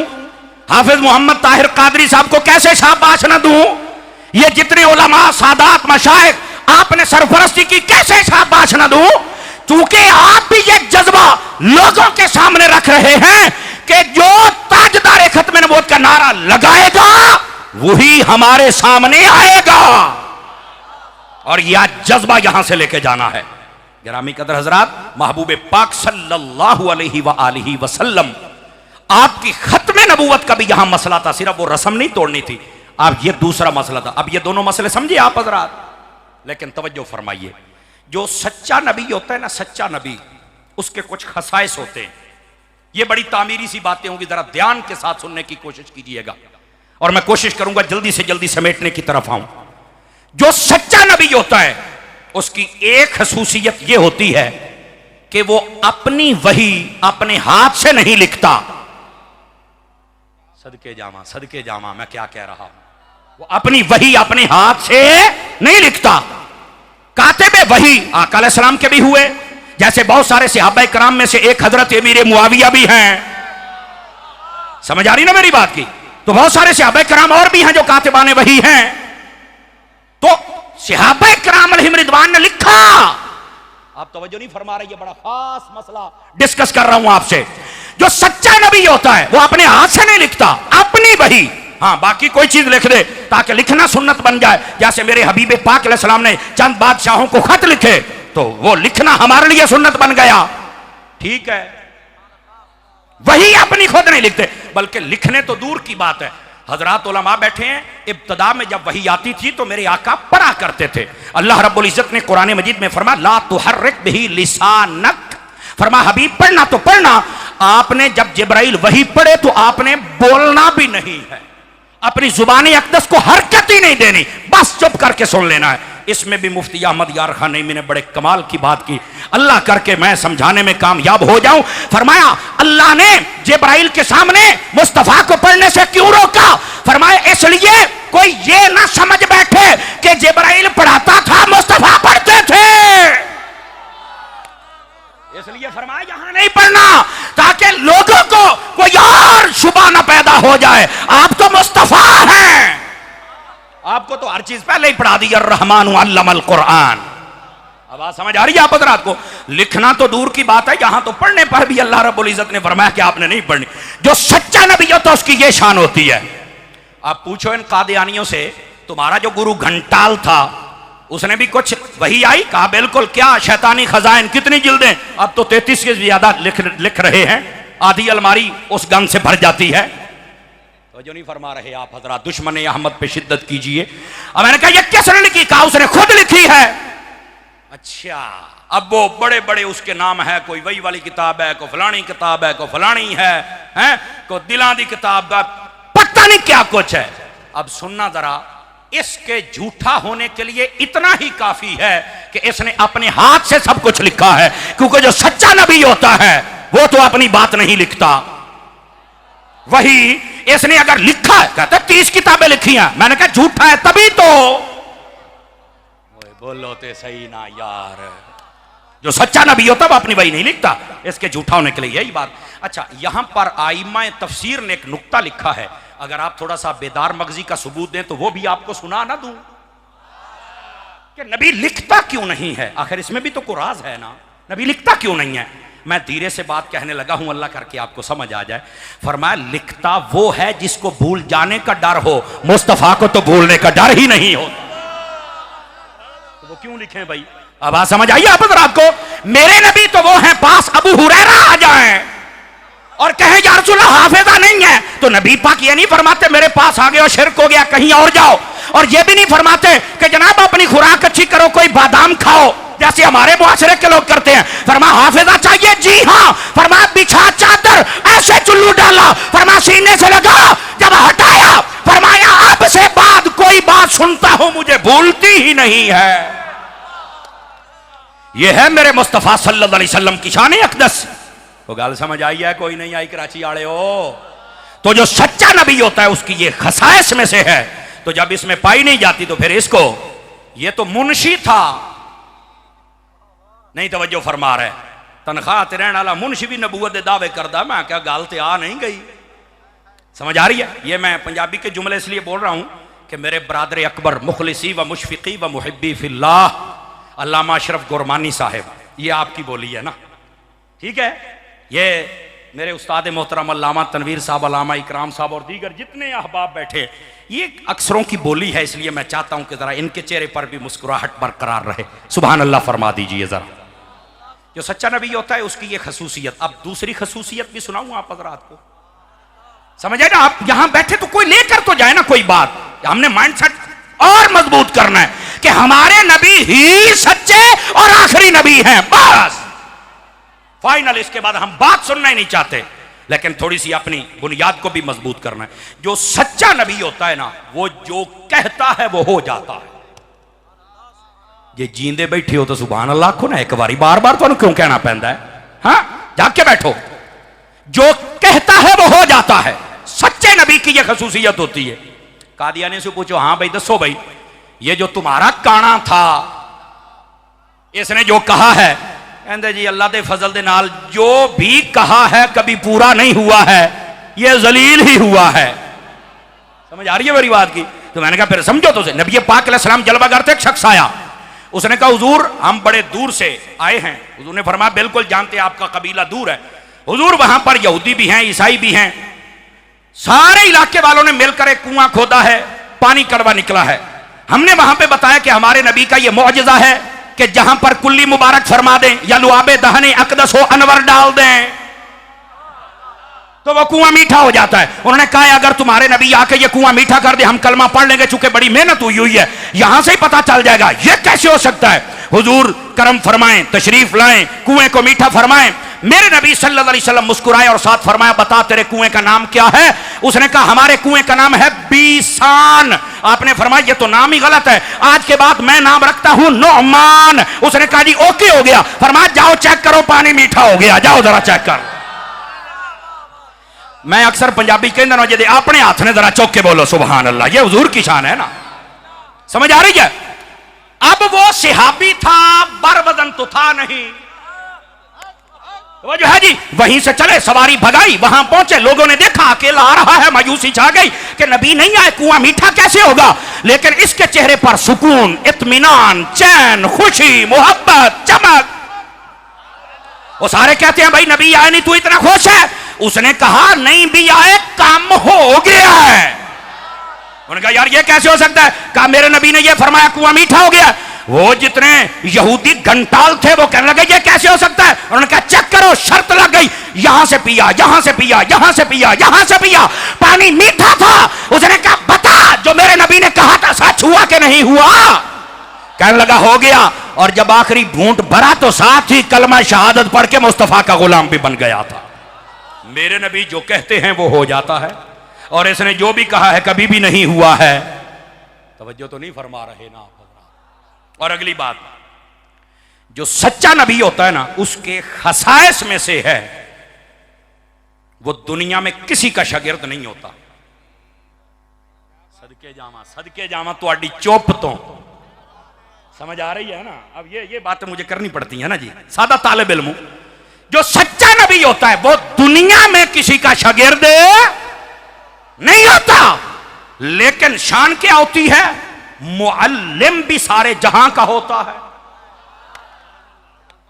हाफिज मोहम्मद ताहिर कादरी साहब को कैसे शाबाश न दूं? ये जितने उलमा सादात मशाइख आपने सरफरस्ती की, कैसे शाबाश न दूं? चूंकि आप भी ये जज्बा लोगों के सामने रख रहे हैं कि जो ताजदार खत्म नबूवत का नारा लगाएगा वही हमारे सामने आएगा, और यह जज्बा यहां से लेके जाना है। गिरामी कदर हजरात, महबूब पाक सल्लल्लाहु अलैहि वसल्लम आपकी खत्म नबूवत का भी यहां मसला था, सिर्फ वो रस्म नहीं तोड़नी थी। अब ये दूसरा मसला था। अब ये दोनों मसले समझिए आप हजरात, लेकिन तवज्जो फरमाइए। जो सच्चा नबी होता है ना, सच्चा नबी, उसके कुछ खसाइस होते हैं। ये बड़ी तामीरी सी बातें होंगी, जरा ध्यान के साथ सुनने की कोशिश कीजिएगा, और मैं कोशिश करूंगा जल्दी से जल्दी समेटने की तरफ आऊं। जो सच्चा नबी होता है उसकी एक खसूसियत यह होती है कि वो अपनी वही अपने हाथ से नहीं लिखता। सदके जामा मैं क्या कह रहा हूं? वो अपनी वही अपने हाथ से नहीं लिखता। कातिबे वही आका अलैहिस्सलाम के भी हुए, जैसे बहुत सारे सहाबा कराम में से एक हजरत अमीर मुआविया भी हैं। समझ आ रही ना मेरी बात की? तो बहुत सारे सहाबा कराम और भी हैं जो कातिबाने वही हैं। तो सहाबा कराम अलैहिम रिदवान ने लिखा। आप तवज्जो नहीं फरमा रहे, ये बड़ा खास मसला डिस्कस कर रहा हूं आपसे। जो सच्चा नबी होता है वो अपने हाथ से नहीं लिखता, अपनी वही। हाँ, बाकी कोई चीज लिख दे ताकि लिखना सुन्नत बन जाए। जैसे मेरे हबीब पाक अलैहिस्सलाम ने चंद बादशाहों को खत लिखे तो वो लिखना हमारे लिए सुन्नत बन गया, ठीक है। वही अपनी खुद नहीं लिखते, बल्कि लिखने तो दूर की बात है। हजरात उलमा बैठे हैं, इब्तदा में जब वही आती थी तो मेरे आका पढ़ा करते थे। अल्लाह रब्बुल इज्जत ने कुरान मजीद में फरमाया ला तुहर्रिक बिही लिसानक, फरमाया हबीब पढ़ना तो पढ़ना। आपने जब जिब्राइल वही पढ़े तो आपने बोलना भी नहीं है, अपनी जुबानी अक़दस को हरकत ही नहीं देनी, बस चुप करके सुन लेना है। इसमें भी मुफ्ती अहमद यार खान नईमी ने बड़े कमाल की बात की, अल्लाह करके मैं समझाने में कामयाब हो जाऊं। फरमाया अल्लाह ने जिब्राइल के सामने मुस्तफा को पढ़ने से क्यों रोका? फरमाया इसलिए कोई ये ना समझ बैठे कि जिब्राइल पढ़ाता था मुस्तफा पढ़ते थे, इसलिए फरमाया यहां नहीं पढ़ना ताकि लोगों को कोई और शुबा ना पैदा हो जाए। आप तो मुस्तफा हैं, आपको तो हर चीज पहले ही पढ़ा दी, रहमान अल्लमल कुरान। अब बात समझ आ रही है आप हज़रात को? लिखना तो दूर की बात है, यहां तो पढ़ने पर भी अल्लाह रब्बुल इज्जत ने फरमाया कि आपने नहीं पढ़नी। जो सच्चा नबी होता है उसकी ये शान होती है। आप पूछो इन कादियानियों से, तुम्हारा जो गुरु घंटाल था उसने भी कुछ वही आई, कहा बिल्कुल, क्या शैतानी खजाइन, कितनी जिल्दें, अब तो 33 से ज्यादा लिख रहे हैं, आधी अलमारी उस गन से भर जाती है। तो जो नहीं फरमा रहे आप हजरात, दुश्मन अहमद पे शिद्दत कीजिए। अब मैंने कहा ये किसने लिखी? कहा उसने खुद लिखी है। अच्छा, अब वो बड़े बड़े उसके नाम है, कोई वही वाली किताब है, कोई फलानी किताब है, कोई फलानी है, कोई दिलां दी किताब का पता नहीं क्या कुछ है। अब सुनना जरा, इसके झूठा होने के लिए इतना ही काफी है कि इसने अपने हाथ से सब कुछ लिखा है, क्योंकि जो सच्चा नबी होता है वो तो अपनी बात नहीं लिखता। वही इसने अगर लिखा है, कहता 30 किताबें लिखी हैं, मैंने कहा झूठा है तभी तो। बोलो तो सही ना यार, जो सच्चा नबी होता वो अपनी वही नहीं लिखता, इसके झूठा होने के लिए यही बात। अच्छा, यहां पर आइमा तफसीर ने एक नुक्ता लिखा है, अगर आप थोड़ा सा बेदार मगजी का सबूत दें तो वो भी आपको सुना ना दूं कि नबी लिखता क्यों नहीं है। आखिर इसमें भी तो कुराज है ना, नबी लिखता क्यों नहीं है। मैं धीरे से बात कहने लगा हूं, अल्लाह करके आपको समझ आ जाए। फरमाया लिखता वो है जिसको भूल जाने का डर हो, मुस्तफा को तो भूलने का डर ही नहीं हो, तो वो क्यों लिखे भाई? अब बात समझ आइए आप रात को। मेरे नबी तो वो हैं, पास अबू हुरैरा आ जाएं और कहे या रसूलल्लाह हाफिजा नहीं है, तो नबी पाक ये नहीं फरमाते मेरे पास आ गए और शिरक हो गया, कहीं और जाओ। और ये भी नहीं फरमाते कि जनाब अपनी खुराक अच्छी करो, कोई बादाम खाओ, जैसे हमारे मुआशरे के लोग करते हैं। फरमा हाफिजा चाहिए, जी हाँ। फरमा बिछा चादर, ऐसे चुल्लू डाला, फरमा सीने से लगा, जब हटाया फरमाया अब से बाद कोई बात सुनता हूं मुझे भूलती ही नहीं है। यह है मेरे मुस्तफा सल्लल्लाहु अलैहि वसल्लम की शान अक़दस। तो गाल समझ आई है? कोई नहीं आई कराची आड़े हो। तो जो सच्चा नबी होता है उसकी ये खसाइस में से है, तो जब इसमें पाई नहीं जाती तो फिर इसको, ये तो मुंशी था, नहीं तवज्जो फरमा रहे, तनख्वाह ते रहने वाला मुंशी भी नबूवत दे दावे करदा। मैं क्या गाल ते आ नहीं गई, समझ आ रही है? ये मैं पंजाबी के जुमले इसलिए बोल रहा हूं कि मेरे बरादर अकबर मुखलिसी व मुशफिकी व मुहिब्बी फिल्लाह अल्लामा अशरफ गुरमानी साहिब, ये आपकी बोली है ना, ठीक है? ये मेरे उस्ताद मोहतरम अल्लामा तनवीर साहब, अल्लामा इकराम साहब और दीगर जितने अहबाब बैठे, ये अक्सरों की बोली है, इसलिए मैं चाहता हूं कि जरा इनके चेहरे पर भी मुस्कुराहट बरकरार रहे। सुभान अल्लाह फरमा दीजिए जरा। जो सच्चा नबी होता है उसकी ये खसूसियत। अब दूसरी खसूसियत भी सुनाऊं आप हज़रात को, समझ आए ना? आप यहां बैठे तो कोई लेकर तो जाए ना कोई बात, हमने माइंडसेट और मजबूत करना है कि हमारे नबी ही सच्चे और आखिरी नबी हैं, बस फाइनल। इसके बाद हम बात सुनना ही नहीं चाहते, लेकिन थोड़ी सी अपनी बुनियाद को भी मजबूत करना है। जो सच्चा नबी होता है ना, वो जो कहता है वो हो जाता है। ये जींदे बैठे हो तो सुभान अल्लाह को ना एक बारी, बार बार तो क्यों कहना पैंदा है? हाँ, जाग के बैठो। जो कहता है वो हो जाता है, सच्चे नबी की ये खसूसियत होती है। कादियानी से पूछो, हाँ भाई दसो भाई, ये जो तुम्हारा काना था, इसने जो कहा है, कहते जी अल्लाह के फजल दे नाल जो भी कहा है कभी पूरा नहीं हुआ है, ये जलील ही हुआ है। समझ आ रही है मेरी बात की? तो मैंने कहा फिर समझो तो से। नबी पाक अलैहिस्सलाम जलवा करते, एक शख्स आया, उसने कहा हुजूर हम बड़े दूर से आए हैं। हुजूर ने फरमाया बिल्कुल जानते आपका कबीला दूर है। हुजूर वहां पर यहूदी भी हैं, ईसाई भी हैं, सारे इलाके वालों ने मिलकर एक कुआं खोदा है, पानी कड़वा निकला है। हमने वहां पे बताया कि हमारे नबी का यह मौजज़ा है कि जहां पर कुल्ली मुबारक फरमा दें या लुआबे दहने अकदस हो, अनवर डाल दें, तो वो कुआं मीठा हो जाता है। उन्होंने कहा अगर तुम्हारे नबी आके ये कुआं मीठा कर दे, हम कलमा पढ़ लेंगे, चूंकि बड़ी मेहनत हुई है, यहां से ही पता चल जाएगा। ये कैसे हो सकता है? हुजूर करम फरमाएं, तशरीफ लाएं, कुएं को मीठा फरमाएं। मेरे नबी सल्लल्लाहु अलैहि वसल्लम मुस्कुराए और साथ फरमाया बता तेरे कुएं का नाम क्या है? उसने कहा हमारे कुएं का नाम है बीसान। आपने फरमाया ये तो नाम ही गलत है, आज के बाद मैं नाम रखता हूं नौमान। उसने कहा जी ओके हो गया। फरमाया जाओ चेक करो, पानी मीठा हो गया, जाओ जरा चेक कर। मैं अक्सर पंजाबी कहना ना, यदि अपने हाथ ने जरा चौक के बोलो सुभान अल्लाह, ये हुजूर की शान है ना, समझ आ रही है? अब वो सिहाबी था, बरवदन तो था नहीं, वो जो है जी वहीं से चले, सवारी भगाई, वहां पहुंचे, लोगों ने देखा अकेला आ रहा है, मायूसी छा गई कि नबी नहीं आए, कुआं मीठा कैसे होगा? लेकिन इसके चेहरे पर सुकून, इत्मीनान, चैन, खुशी, मोहब्बत, चमक। वो सारे कहते हैं भाई नबी आए नहीं, तू इतना खुश है? उसने कहा नहीं भी आए, काम हो गया है। उन्होंने कहा यार ये कैसे हो सकता है? कहा मेरे नबी ने ये फरमाया कुआं मीठा हो गया। वो जितने यहूदी घंटाल थे वो कहने लगे ये कैसे हो सकता है। उन्होंने कहा चेक करो, शर्त लग गई, यहां से पिया, यहां से पिया, यहां से पिया, यहां से पिया, पानी मीठा था। उसने कहा बता जो मेरे नबी ने कहा था सच हुआ कि नहीं हुआ। कहने लगा हो गया। और जब आखिरी घूंट भरा तो साथ ही कलमा शहादत पढ़ के मुस्तफा का गुलाम भी बन गया था। मेरे नबी जो कहते हैं वो हो जाता है, और इसने जो भी कहा है कभी भी नहीं हुआ है। तवज्जो तो नहीं फरमा रहे ना। और अगली बात, जो सच्चा नबी होता है ना, उसके खसाइस में से है वो दुनिया में किसी का शागिर्द नहीं होता। सदके जामा तो आडी चुप तो समझ आ रही है ना। अब ये बातें मुझे करनी पड़ती है ना जी, सादा तालिब इल्म। जो सच्चा नबी होता है वो दुनिया में किसी का शागिर्द नहीं होता, लेकिन शान क्या होती है, मुअल्लिम भी सारे जहां का होता है।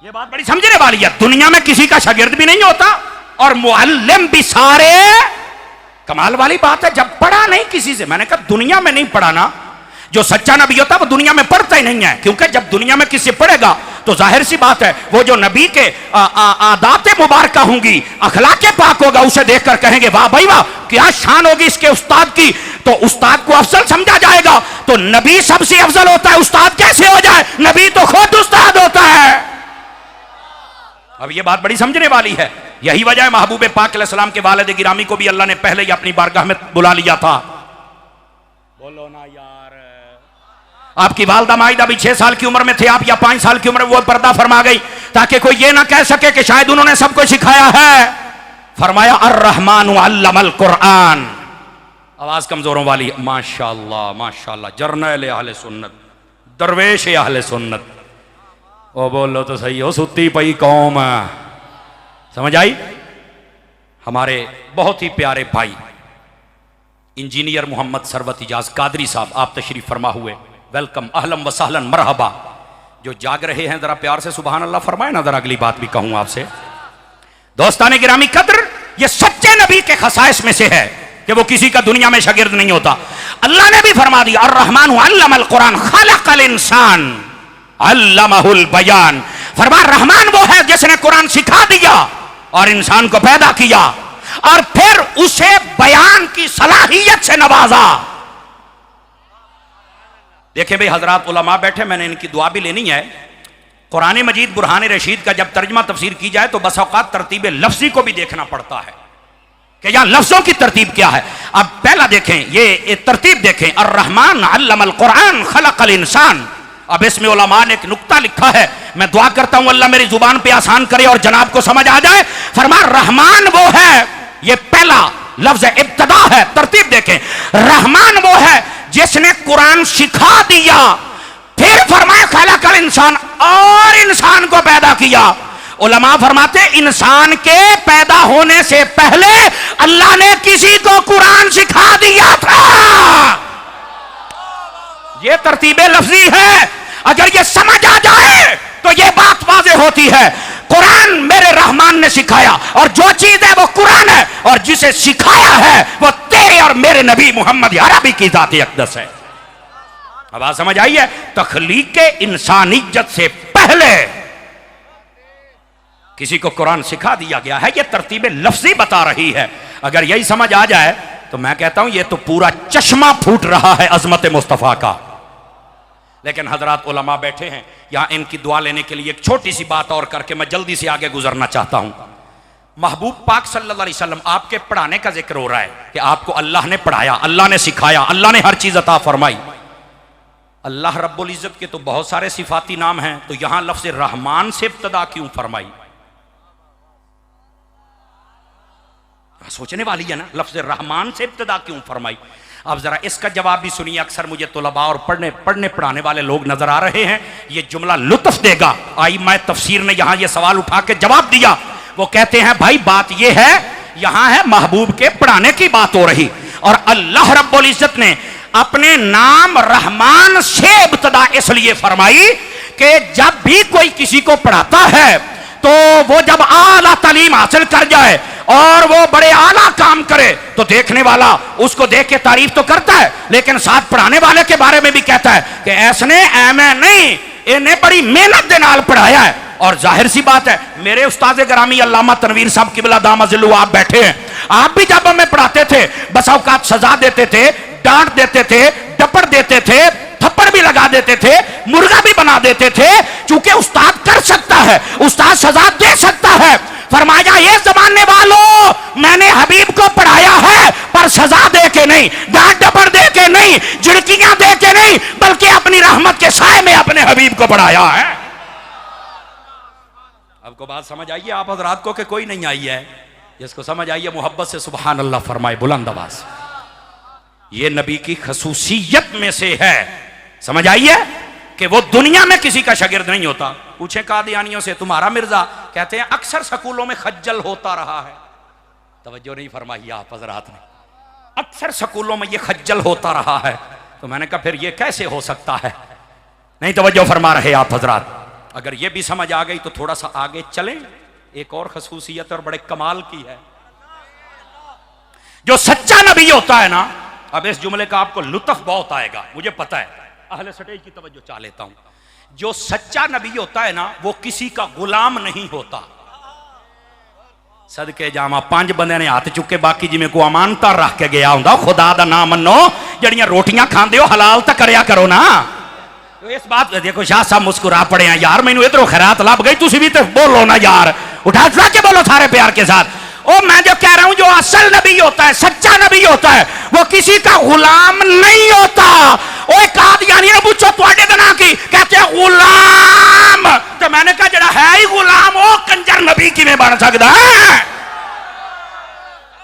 यह बात बड़ी समझने वाली है। दुनिया में किसी का शागिर्द भी नहीं होता और मुअल्लिम भी सारे। कमाल वाली बात है, जब पढ़ा नहीं किसी से, मैंने कहा दुनिया में नहीं पढ़ाना। जो सच्चा नबी होता है वो दुनिया में पढ़ता ही नहीं है, क्योंकि जब दुनिया में किसी से पढ़ेगा तो जाहिर सी बात है वो जो नबी के आदाते मुबारका होंगी, अखलाके पाक होगा, उसे देखकर कहेंगे वाह भाई वाह क्या शान होगी इसके उस्ताद की। तो उस्ताद को अफजल समझा जाएगा। तो नबी सबसे अफजल होता है, उस्ताद कैसे हो जाए, नबी तो खुद उस्ताद होता है। अब ये बात बड़ी समझने वाली है। यही वजह है महबूब पाक अलैहिस्सलाम के वालिद गिरामी को भी अल्लाह ने पहले ही अपनी बारगाह में बुला लिया था। बोलो ना यार। आपकी वालदा माइदा भी 6 साल की उम्र में थे आप, या 5 साल की उम्र में, वो पर्दा फरमा गई ताकि कोई ये ना कह सके कि शायद उन्होंने सबको सिखाया है। फरमाया अर्रहमान अल्लमल कुरान। आवाज कमजोरों वाली, माशाअल्लाह माशाअल्लाह, जर्नैल अहले सुन्नत, दरवेश अहले सुन्नत। ओ बोलो तो सही हो, सुती पई कौम। समझ आई। हमारे बहुत ही प्यारे भाई इंजीनियर मोहम्मद सरवत इजाज कादरी साहब, आप तशरीफ फरमा हुए, वेलकम, अहलम व सहलन, मरहबा। जो जाग रहे हैं जरा प्यार से सुभान अल्लाह फरमाए ना। जरा अगली बात भी कहूं आपसे, दोस्ताने गिरामी कद्र, ये सच्चे नबी के खसाइस में से है कि वो किसी का दुनिया में शागिर्द नहीं होता। अल्लाह ने भी फरमा दिया अर्रहमान अल्लमल कुरान खलकल इंसान अल्लमहुल बयान। फरमा रहमान वो है जिसने कुरान सिखा दिया और इंसान को पैदा किया और फिर उसे बयान की सलाहियत से नवाजा। देखे भाई हजरात उलमा बैठे, मैंने इनकी दुआ भी लेनी है। कुरान मजीद बुरहान रशीद का जब तर्जमा तफसीर की जाए तो बस औकात तरतीब लफ्जी को भी देखना पड़ता है कि यहां लफ्जों की तरतीब क्या है। अब पहला देखें, ये तरतीब देखें, अर्रहमान अल्लमल कुरान खलकल इंसान। अब इसमें उलमा ने एक नुक्ता लिखा है, मैं दुआ करता हूं अल्लाह मेरी जुबान पे आसान करे और जनाब को समझ आ जाए। फरमा रहमान वो है, ये पहला लफ्ज इब्तदा है। तरतीब देखें, रहमान वो है जिसने कुरान सिखा दिया, फिर फरमाया खलकल इंसान, और इंसान को पैदा किया। उलमा फरमाते इंसान के पैदा होने से पहले अल्लाह ने किसी को कुरान सिखा दिया था। यह तरतीबे लफ्जी है। अगर ये समझ आ जाए तो यह बात वाज़ेह होती है, कुरान मेरे रहमान ने सिखाया और जो चीज है वो कुरान है, और जिसे सिखाया है वो तेरे और मेरे नबी मोहम्मद अरबी की जात अक़दस है। अब बात समझ आई है। तख्लीक इंसानियत से पहले किसी को कुरान सिखा दिया गया है, यह तरतीब लफ्जी बता रही है। अगर यही समझ आ जाए तो मैं कहता हूं यह तो पूरा चश्मा फूट रहा है अजमत मुस्तफ़ा का। लेकिन हजरात उलमा बैठे हैं यहां, इनकी दुआ लेने के लिए एक छोटी सी बात और करके मैं जल्दी से आगे गुजरना चाहता हूं। महबूब पाक सल्लल्लाहु अलैहि वसल्लम, आपके पढ़ाने का जिक्र हो रहा है कि आपको अल्लाह ने पढ़ाया, अल्लाह ने सिखाया, अल्लाह ने हर चीज अता फरमाई। अल्लाह रब्बुल इज्जत के तो बहुत सारे सिफाती नाम हैं, तो यहां लफ्ज़ रहमान से इब्तदा क्यों फरमाई? सोचने वाली है ना, लफ्ज़ रहमान से इब्तदा क्यों फरमाई? अब जरा इसका जवाब भी सुनिए। अक्सर मुझे तुलबा और पढ़ने पढ़ाने वाले लोग नजर आ रहे हैं, ये जुमला लुत्फ देगा। आई मैं तफसीर ने यहां ये सवाल उठा के जवाब दिया। वो कहते हैं भाई बात ये है, यहां है महबूब के पढ़ाने की बात हो रही, और अल्लाह रब्बुल इज्जत ने अपने नाम रहमान से इब्तदा इसलिए फरमाई कि जब भी कोई किसी को पढ़ाता है तो वो जब आला तालीम हासिल कर जाए और वो बड़े आला काम करे तो देखने वाला उसको देख के तारीफ तो करता है, लेकिन साथ पढ़ाने वाले के बारे में भी कहता है कि ऐसने ऐमे नहीं, इन्हें बड़ी मेहनत के नाल पढ़ाया है। और जाहिर सी बात है, मेरे उस्ताद ग्रामी अल्लामा तनवीर साहब किबला दामजिल्लु आप बैठे हैं, आप भी जब हमें पढ़ाते थे बस औकात सजा देते थे, डांट देते थे, डपट देते थे, थप्पड़ भी लगा देते थे, मुर्गा भी बना देते थे। चूंकि उस्ताद कर सकता है, उस्ताद सजा दे सकता है। फरमाया ये जमाने वालों, मैंने हबीब को पढ़ाया है पर सजा दे के नहीं, डांट डपट दे के नहीं, झिड़कियां दे के नहीं, बल्कि अपनी रहमत के साए में अपने हबीब को पढ़ाया है। आपको बात समझ आई है आप हजरात को कि कोई नहीं आई है? जिसको समझ आई है मोहब्बत से सुभान अल्लाह फरमाए बुलंद आवाज। ये नबी की खसूसियत में से है, समझ आई है कि वो दुनिया में किसी का शागिर्द नहीं होता। पूछे कादियानियों से, तुम्हारा मिर्जा कहते हैं अक्सर स्कूलों में खज्जल होता रहा है। तवज्जो नहीं फरमाई आप हजरात ने, अक्सर स्कूलों में ये खज्जल होता रहा है। तो मैंने कहा फिर ये कैसे हो सकता है? नहीं तवज्जो फरमा रहे आप हजरात। अगर ये भी समझ आ गई तो थोड़ा सा आगे चलें। एक और खसूसियत और बड़े कमाल की है, जो सच्चा नबी होता है ना, अब इस जुमले का आपको लुत्फ बहुत आएगा, मुझे पता है, अहले स्टेज की तवज्जो चाह लेता हूं। जो सच्चा नबी होता है ना, वो किसी का गुलाम नहीं होता। सदके जामा 5 बंदे ने हाथ चुके, बाकी जिमें को अमानता रख के गया होंदा, खुदा दा नाम मनो, जड़ियां रोटियां खांदे हो हलाल तो करया करो ना। तो इस बात देखो, शाह साहब मुस्कुरा पड़े हैं यार, मैनू इधरों खैरात लभ गई, तुसी भी तो बोलो ना यार, उठा के बोलो सारे प्यार के साथ। ओ मैं जो कह रहा हूं, जो असल नबी होता है, सच्चा नबी होता है, वो किसी का गुलाम नहीं होता। ओ कादियानी ने पूछो तुम्हारे दना की, कहते हैं गुलाम, तो मैंने कहा जरा है ही गुलाम, ओ कंजर नबी किवें बन सकदा है?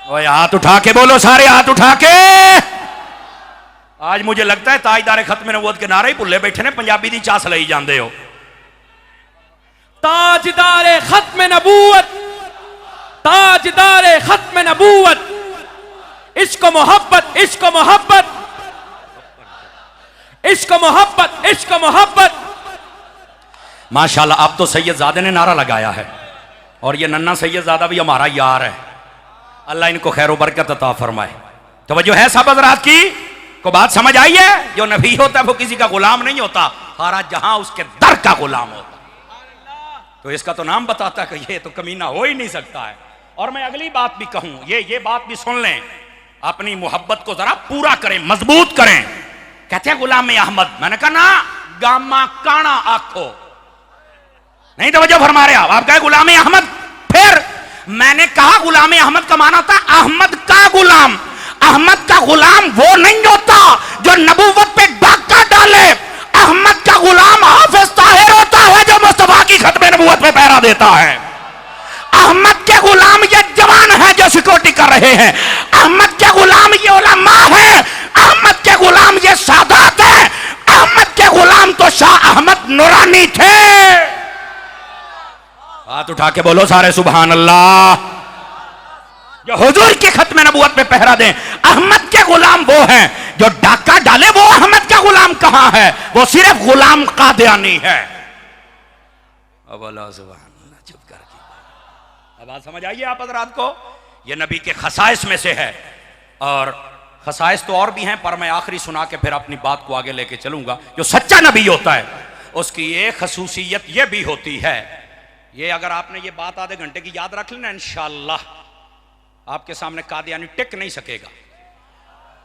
ओए हाथ उठा के बोलो सारे, हाथ उठा के। आज मुझे लगता है ताजदारे खत्म नबूवत के नारे ही भुल्ले बैठे ने, पंजाबी दी चास लई जांदे हो। ताजदारे खत्म नबूवत, ताजदारे खत्म नबूवत, इश्क मोहब्बत, इश्क मोहब्बत, इश्क मोहब्बत, इश्क मोहब्बत। माशाल्लाह, अब तो सैयदजादे ने नारा लगाया है, और ये नन्ना सैयदजादा भी हमारा यार है, अल्लाह इनको खैर बरकत अता फरमाए। तो वजह है सब हज़रात की को बात समझ आई है? जो नबी होता है वो किसी का गुलाम नहीं होता, सारा जहां उसके दर का गुलाम होता। तो इसका तो नाम बताता है कि ये तो कमीना हो ही नहीं सकता है। और मैं अगली बात भी कहूं, ये बात भी सुन लें, अपनी मोहब्बत को जरा पूरा करें, मजबूत करें। कहते हैं गुलाम अहमद, मैंने कहा ना गामा काना आखो, नहीं तो वजह फरमा रहे आप कहे गुलाम अहमद। फिर मैंने कहा गुलाम अहमद का माना था अहमद का गुलाम। अहमद का गुलाम वो नहीं होता जो नबूवत पे डाका डाले। अहमद का गुलाम हाफिज ताहिर होता है, जो मुस्तफा की खत्मे नबूवत पे पहरा देता है। अहमद के गुलाम ये जवान है जो सिक्योरिटी कर रहे हैं। अहमद के गुलाम ये उलमा है। अहमद के गुलाम ये सादात है। अहमद के गुलाम तो शाह अहमद नूरानी थे। हाथ उठा के बोलो सारे सुभान अल्लाह। जो हुजूर की खत्मे नबूवत पे पहरा दें, अहमद के गुलाम वो हैं। जो डाका डाले वो अहमद का गुलाम कहां है? वो सिर्फ गुलाम कादियानी है। अब अल्लाह सुभान अल्लाह, चुप कर। अब बात समझ आइए आप हज़रात को, ये नबी के खसाइस में से है। और खसाइस तो और भी हैं, पर मैं आखिरी सुना के फिर अपनी बात को आगे लेके चलूंगा। जो सच्चा नबी होता है उसकी एक खसूसियत ये भी होती है, ये अगर आपने ये बात आधे घंटे की याद रख लेना, इंशाअल्लाह आपके सामने कादियानी टिक नहीं सकेगा।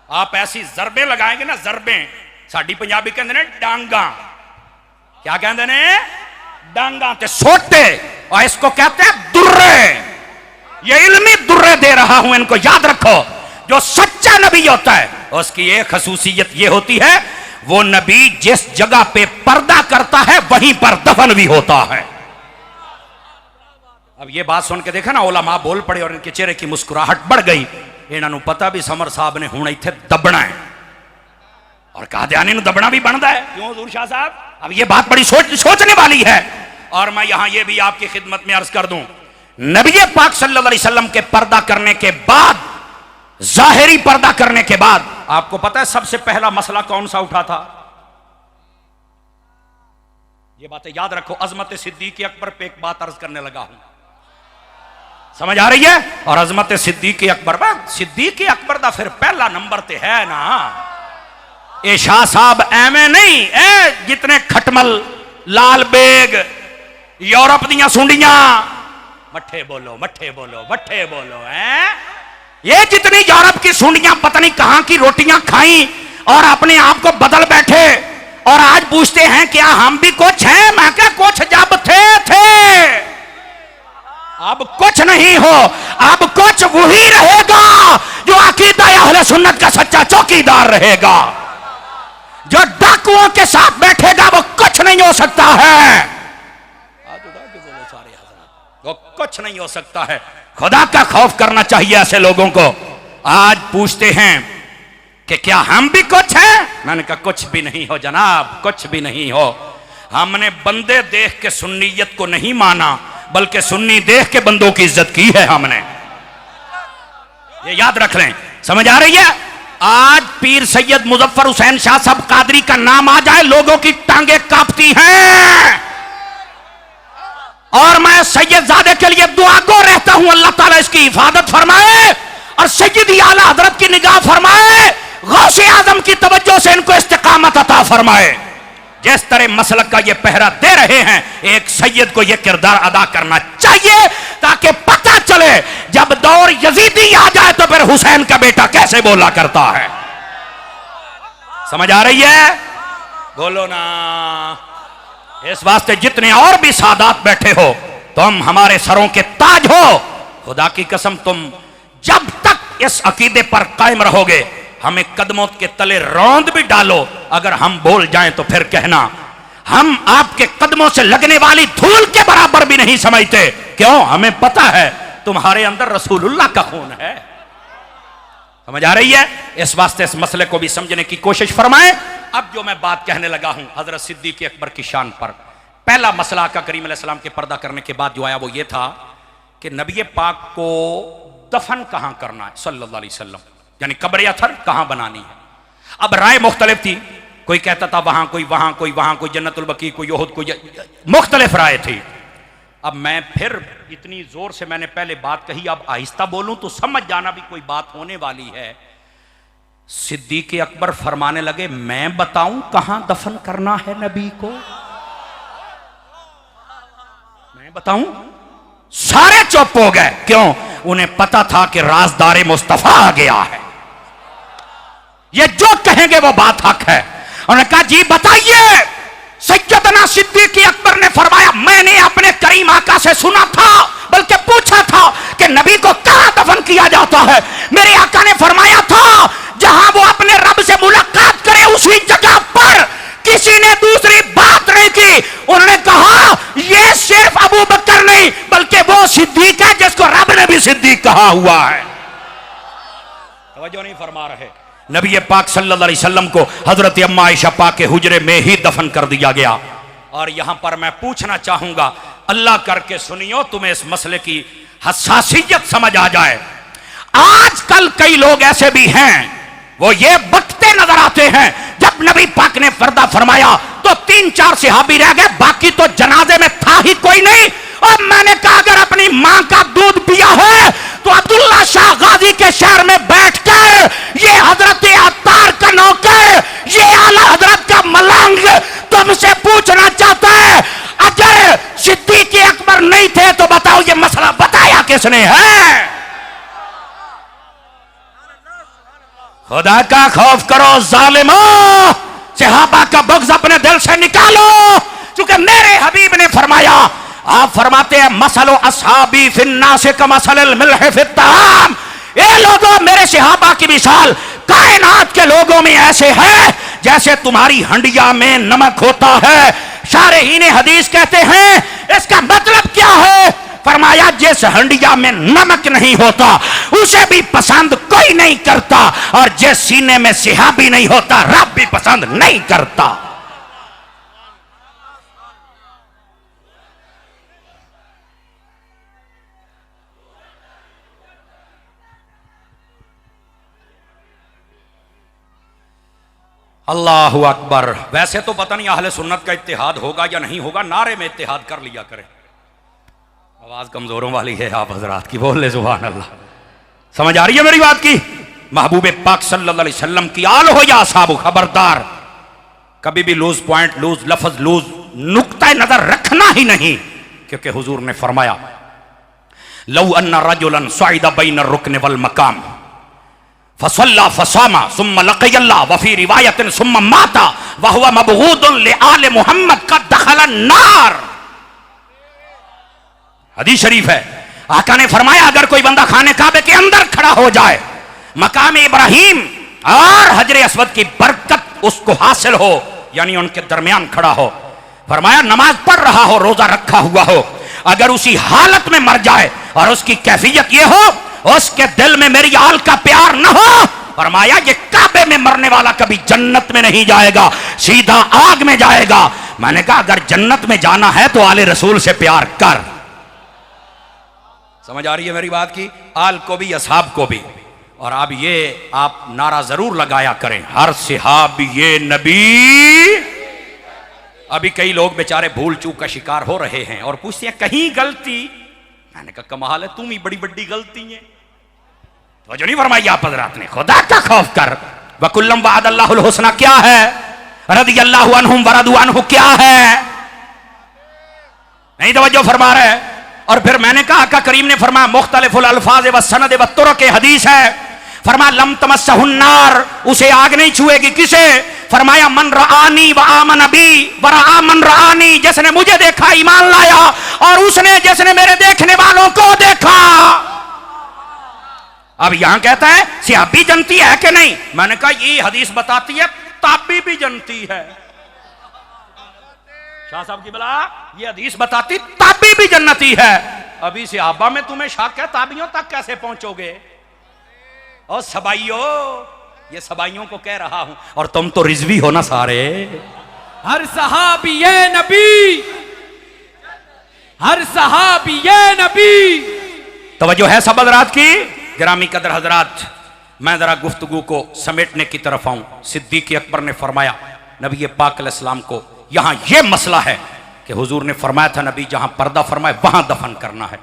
आप ऐसी जरबे लगाएंगे ना, जरबे साड़ी पंजाबी कहते ने डांगा, क्या कहते ने? डांगा ते सोटे, और इसको कहते हैं दुर्रे। ये इल्मी दुर्रे दे रहा हूं, इनको याद रखो। जो सच्चा नबी होता है उसकी एक खसूसियत ये होती है, वो नबी जिस जगह पे पर्दा करता है वहीं पर दफन भी होता है। अब ये बात सुन के देखा ना, उलमा बोल पड़े और इनके चेहरे की मुस्कुराहट बढ़ गई। इन्होंने पता भी समर साहब ने हुण इत्थे दबना है, और कादियानी दबना भी बनता है। क्यों हुजूर शाह साहब? अब ये बात बड़ी सोचने वाली है। और मैं यहां ये भी आपकी खिदमत में अर्ज कर दूं, नबी पाक सल्लल्लाहु अलैहि वसल्लम के पर्दा करने के बाद, जाहिरी पर्दा करने के बाद, आपको पता है सबसे पहला मसला कौन सा उठा था? ये बातें याद रखो। अजमत सिद्दीक अकबर पे एक बात अर्ज करने लगा हूं। समझ आ रही है? और अजमत सिद्दीक अकबर सिद्दीक अकबर दा फिर पहला नंबर ते है ना। ए शाह साहब एवं नहीं ए जितने खटमल लाल बेग यूरोप दियां सुंडियां मठे बोलो मठे बोलो मठे बोलो हैं। ये जितनी यूरोप की सुंडियां पता नहीं कहां की रोटियां खाई और अपने आप को बदल बैठे और आज पूछते हैं क्या हम भी कुछ हैं। मैं क्या कुछ जब थे अब कुछ नहीं हो। अब कुछ वही रहेगा जो अकीदा अहले सुन्नत का सच्चा चौकीदार रहेगा। जो डाकुओं के साथ बैठेगा वो कुछ नहीं हो सकता है। वो कुछ नहीं हो सकता है। खुदा का खौफ करना चाहिए ऐसे लोगों को। आज पूछते हैं कि क्या हम भी कुछ हैं। मैंने कहा कुछ भी नहीं हो जनाब, कुछ भी नहीं हो। हमने बंदे देख के सुन्नियत को नहीं माना बल्कि सुन्नी देख के बंदों की इज्जत की है हमने। ये याद रख लें। समझ आ रही है? आज पीर सैयद मुजफ्फर हुसैन शाह साहब कादरी का नाम आ जाए लोगों की टांगे कांपती हैं। और मैं सैयदजादे के लिए दुआ गो रहता हूं अल्लाह ताला इसकी हिफाजत फरमाए और सैयदी आला हजरत की निगाह फरमाए। गौसे आजम की तवज्जो से इनको इस्तिकामत अता फरमाए। जिस तरह मसलक का ये पहरा दे रहे हैं एक सैयद को ये किरदार अदा करना चाहिए ताकि पता चले जब दौर यजीदी आ जाए तो फिर हुसैन का बेटा कैसे बोला करता है। समझ आ रही है? बोलो ना। इस वास्ते जितने और भी सादात बैठे हो तुम हमारे सरों के ताज हो। खुदा की कसम तुम जब तक इस अकीदे पर कायम रहोगे हमें कदमों के तले रौंद भी डालो अगर हम बोल जाएं तो फिर कहना हम आपके कदमों से लगने वाली धूल के बराबर भी नहीं समझते। क्यों? हमें पता है तुम्हारे अंदर रसूलुल्लाह का खून है। समझ आ रही है? इस वास्ते इस मसले को भी समझने की कोशिश फरमाएं। अब जो मैं बात कहने लगा हूं हजरत सिद्दीक अकबर की शान पर। पहला मसला का करीम अलैहिस्सलाम के पर्दा करने के बाद जो आया वो ये था कि नबी पाक को दफन कहां करना है सल्लल्लाहु अलैहि वसल्लम, यानी कब्र अथर कहां बनानी है। अब राय मुख्तलिफ थी। कोई कहता था वहां, कोई वहां, कोई वहां, कोई जन्नतुल बकी, कोई ओहद, कोई मुख्तलिफ राय थी। अब मैं फिर इतनी जोर से मैंने पहले बात कही, अब आहिस्ता बोलूं तो समझ जाना भी कोई बात होने वाली है। सिद्दीक अकबर फरमाने लगे मैं बताऊं कहां दफन करना है नबी को, मैं बताऊं। सारे चुप हो गए। क्यों? उन्हें पता था कि राजदारे मुस्तफा आ गया है, ये जो कहेंगे वो बात हक है। उन्होंने कहा जी बताइए। सैयदना सिद्दीक अकबर ने फरमाया मैंने अपने करीम आका से सुना था बल्कि पूछा था कि नबी को कहां दफन किया जाता है। मेरे आका ने फरमाया था जहां वो अपने रब से मुलाकात करे उसी जगह पर। किसी ने दूसरी बात नहीं की। उन्होंने कहा यह सिर्फ अबू बकर नहीं बल्कि वो सिद्दीक है जिसको रब ने भी सिद्दीक कहा हुआ है। तवज्जो नहीं फरमा रहे। नबी पाक सल्लल्लाहु अलैहि वसल्लम को हजरत अम्मा आयशा पाक के हुजरे में ही दफन कर दिया गया। और यहां पर मैं पूछना चाहूंगा, अल्लाह करके सुनियो, तुम्हें इस मसले की हसासियत समझ आ जाए। आजकल कई लोग ऐसे भी हैं वो ये बकते नजर आते हैं जब नबी पाक ने पर्दा फरमाया तो 3-4 सहाबी रह गए, बाकी तो जनाजे में था ही कोई नहीं। और मैंने कहा अगर अपनी मां का दूध पिया है तो अब्दुल्ला शाह गाजी के शहर में बैठकर ये हजरत अत्तार का नौकर, ये आला हजरत का मलंग तुमसे पूछना चाहता है अगर सिद्दीक अकबर नहीं थे तो बताओ ये मसला बताया किसने है। खुदा का खौफ करो जालिमो, सहाबा का बग़्ज़ अपने दिल से निकालो। क्योंकि मेरे हबीब ने फरमाया, आप फरमाते हैं मसलो असहाबी फिन्नास का मसलल मिल्ह फित्तहाम। ये लोगों मेरे सहाबा की मिसाल कायनात के लोगों में ऐसे है जैसे तुम्हारी हंडिया में नमक होता है। शारहीन हदीस कहते हैं इसका मतलब क्या है? फरमाया जिस हंडिया में नमक नहीं होता उसे भी पसंद कोई नहीं करता और जिस सीने में सहाबी नहीं होता रब भी पसंद नहीं करता। अल्लाहु अकबर। वैसे तो पता नहीं अहले सुन्नत का इत्तेहाद होगा या नहीं होगा, नारे में इत्तेहाद कर लिया करें। आवाज कमजोरों वाली है आप हजरात की, बोल ले सुभान अल्लाह। समझ आ रही है मेरी बात की? महबूब पाक सल्लल्लाहु अलैहि वसल्लम की आल हो या साहब, खबरदार कभी भी लूज पॉइंट, लूज लफ्ज, लूज नुक्ता नजर रखना ही नहीं, क्योंकि हुजूर ने फरमाया लौ अन्ना रजुलन सईदा बैन रुकन वल मकाम फसल्ला फसामा सुम्मा लक़ियल्लाह व फी रिवायतिन सुम्मा माता व हुवा मबगूदुन li आले मुहम्मद का दखला नार। हदीस शरीफ है, आका ने फरमाया अगर कोई बंदा खाने काबे के अंदर खड़ा हो जाए, मकाम इब्राहिम और हजर अस्वद की बरकत उसको हासिल हो, यानी उनके दरमियान खड़ा हो, फरमाया नमाज पढ़ रहा हो, रोजा रखा हुआ हो, अगर उसी हालत में मर जाए और उसकी कैफियत ये हो उसके दिल में मेरी आल का प्यार न हो, फरमाया ये काबे में मरने वाला कभी जन्नत में नहीं जाएगा, सीधा आग में जाएगा। मैंने कहा अगर जन्नत में जाना है तो आले रसूल से प्यार कर। समझ आ रही है मेरी बात की? आल को भी असहाब को भी। और अब ये आप नारा जरूर लगाया करें, हर सहाब ये नबी। अभी कई लोग बेचारे भूल चूक का शिकार हो रहे हैं और पूछते हैं कहीं गलती, मैंने कहा कमाल है, तुम ही बड़ी बड़ी गलती है। तो जो नहीं फरमाई आप हज़रात ने, खुदा का खौफ कर, वकुल्लम वअदल्लाहुल हुस्ना क्या है, रदियल्लाहु अन्हुम वरदू अन्हु क्या है, नहीं तवज्जो फरमा रहे। और फिर मैंने कहा का करीम ने फरमाया मुख्तलिफुल अल्फाज व सनद व तुरक के हदीस है, फरमाया लम तमस्सहुन नार, उसे आग नहीं छुएगी। किसे? फरमाया मन रआनी व आमन बी व रआ मन रआनी, जिसने मुझे देखा ईमान लाया और उसने जिसने मेरे देखने वालों को देखा। अब यहां कहता है सहाबी जनती है कि नहीं, मैंने कहा ये हदीस बताती है ताबी भी जनती है। शाह साहब की बला ये हदीस बताती ताबी भी जन्नती है। अभी सहाबा में तुम्हें शक है, ताबियों तक कैसे पहुंचोगे? और सबाइयों, ये सबाइयों को कह रहा हूं, और तुम तो रिजवी हो ना सारे। हर सहाबी ये नबी, हर सहाबी ये नबी। तवज्जो है सब हज़रात की? गिरामी कदर हजरात, मैं जरा गुफ्तगू को समेटने की तरफ आऊं। सिद्दीक़ अकबर ने फरमाया नबी पाक अलैहिस्सलाम को यहां यह मसला है कि हुजूर ने फरमाया था नबी जहां पर्दा फरमाए वहां दफन करना है।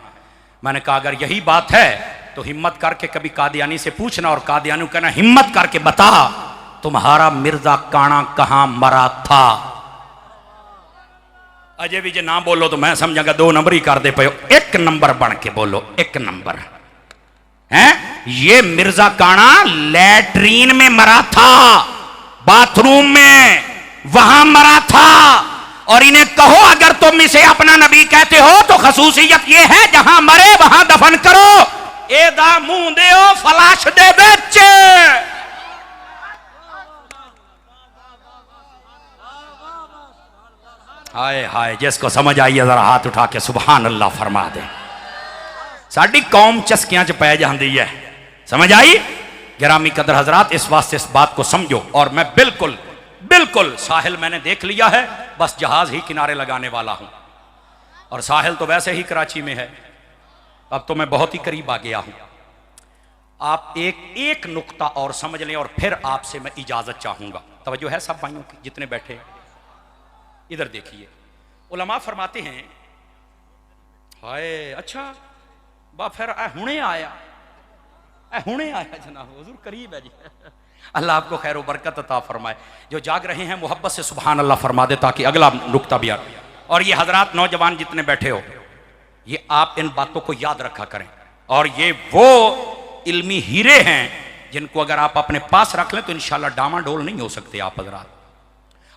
मैंने कहा अगर यही बात है तो हिम्मत करके कभी कादियानी से पूछना और कादियानी कहना हिम्मत करके बता तुम्हारा मिर्जा काना कहां मरा था। अजय भी जे ना बोलो तो मैं समझागा 2 नंबर ही कर दे पे, 1 नंबर बन के बोलो, 1 नंबर है। ये मिर्जा काना लैट्रीन में मरा था, बाथरूम में, वहां मरा था। और इन्हें कहो अगर तुम इसे अपना नबी कहते हो तो खसूसियत ये है जहां मरे वहां दफन करो। एदा मुंह दे फलाश दे बेचे। हाय हाय, जिसको समझ आई है जरा हाथ उठा के सुभान अल्लाह फरमा दे। साडी कौम चस्कियां च पै जाती है, समझ आई? गिरामी कदर हजरात, इस वास्ते इस बात को समझो। और मैं बिल्कुल बिल्कुल साहिल मैंने देख लिया है, बस जहाज ही किनारे लगाने वाला हूं। और साहिल तो वैसे ही कराची में है, अब तो मैं बहुत ही करीब आ गया हूं। आप एक नुक्ता और समझ लें और फिर आपसे मैं इजाजत चाहूंगा। तवज्जो है सब भाइयों की जितने बैठे हैं? इधर देखिए, उलमा फरमाते हैं हाय अच्छा बा फिर हुणे आया, हुणे आया जनाब, हुजूर करीब है जी। अल्लाह आपको खैर व बरकत अता फरमाए। जो जाग रहे हैं मोहब्बत से सुभान अल्लाह फरमा दे ताकि अगला नुक्ता भी आ। और ये हजरात नौजवान जितने बैठे हो, ये आप इन बातों को याद रखा करें। और ये वो इल्मी हीरे हैं जिनको अगर आप अपने पास रख लें तो इंशाल्लाह डामाडोल नहीं हो सकते आप हजरात।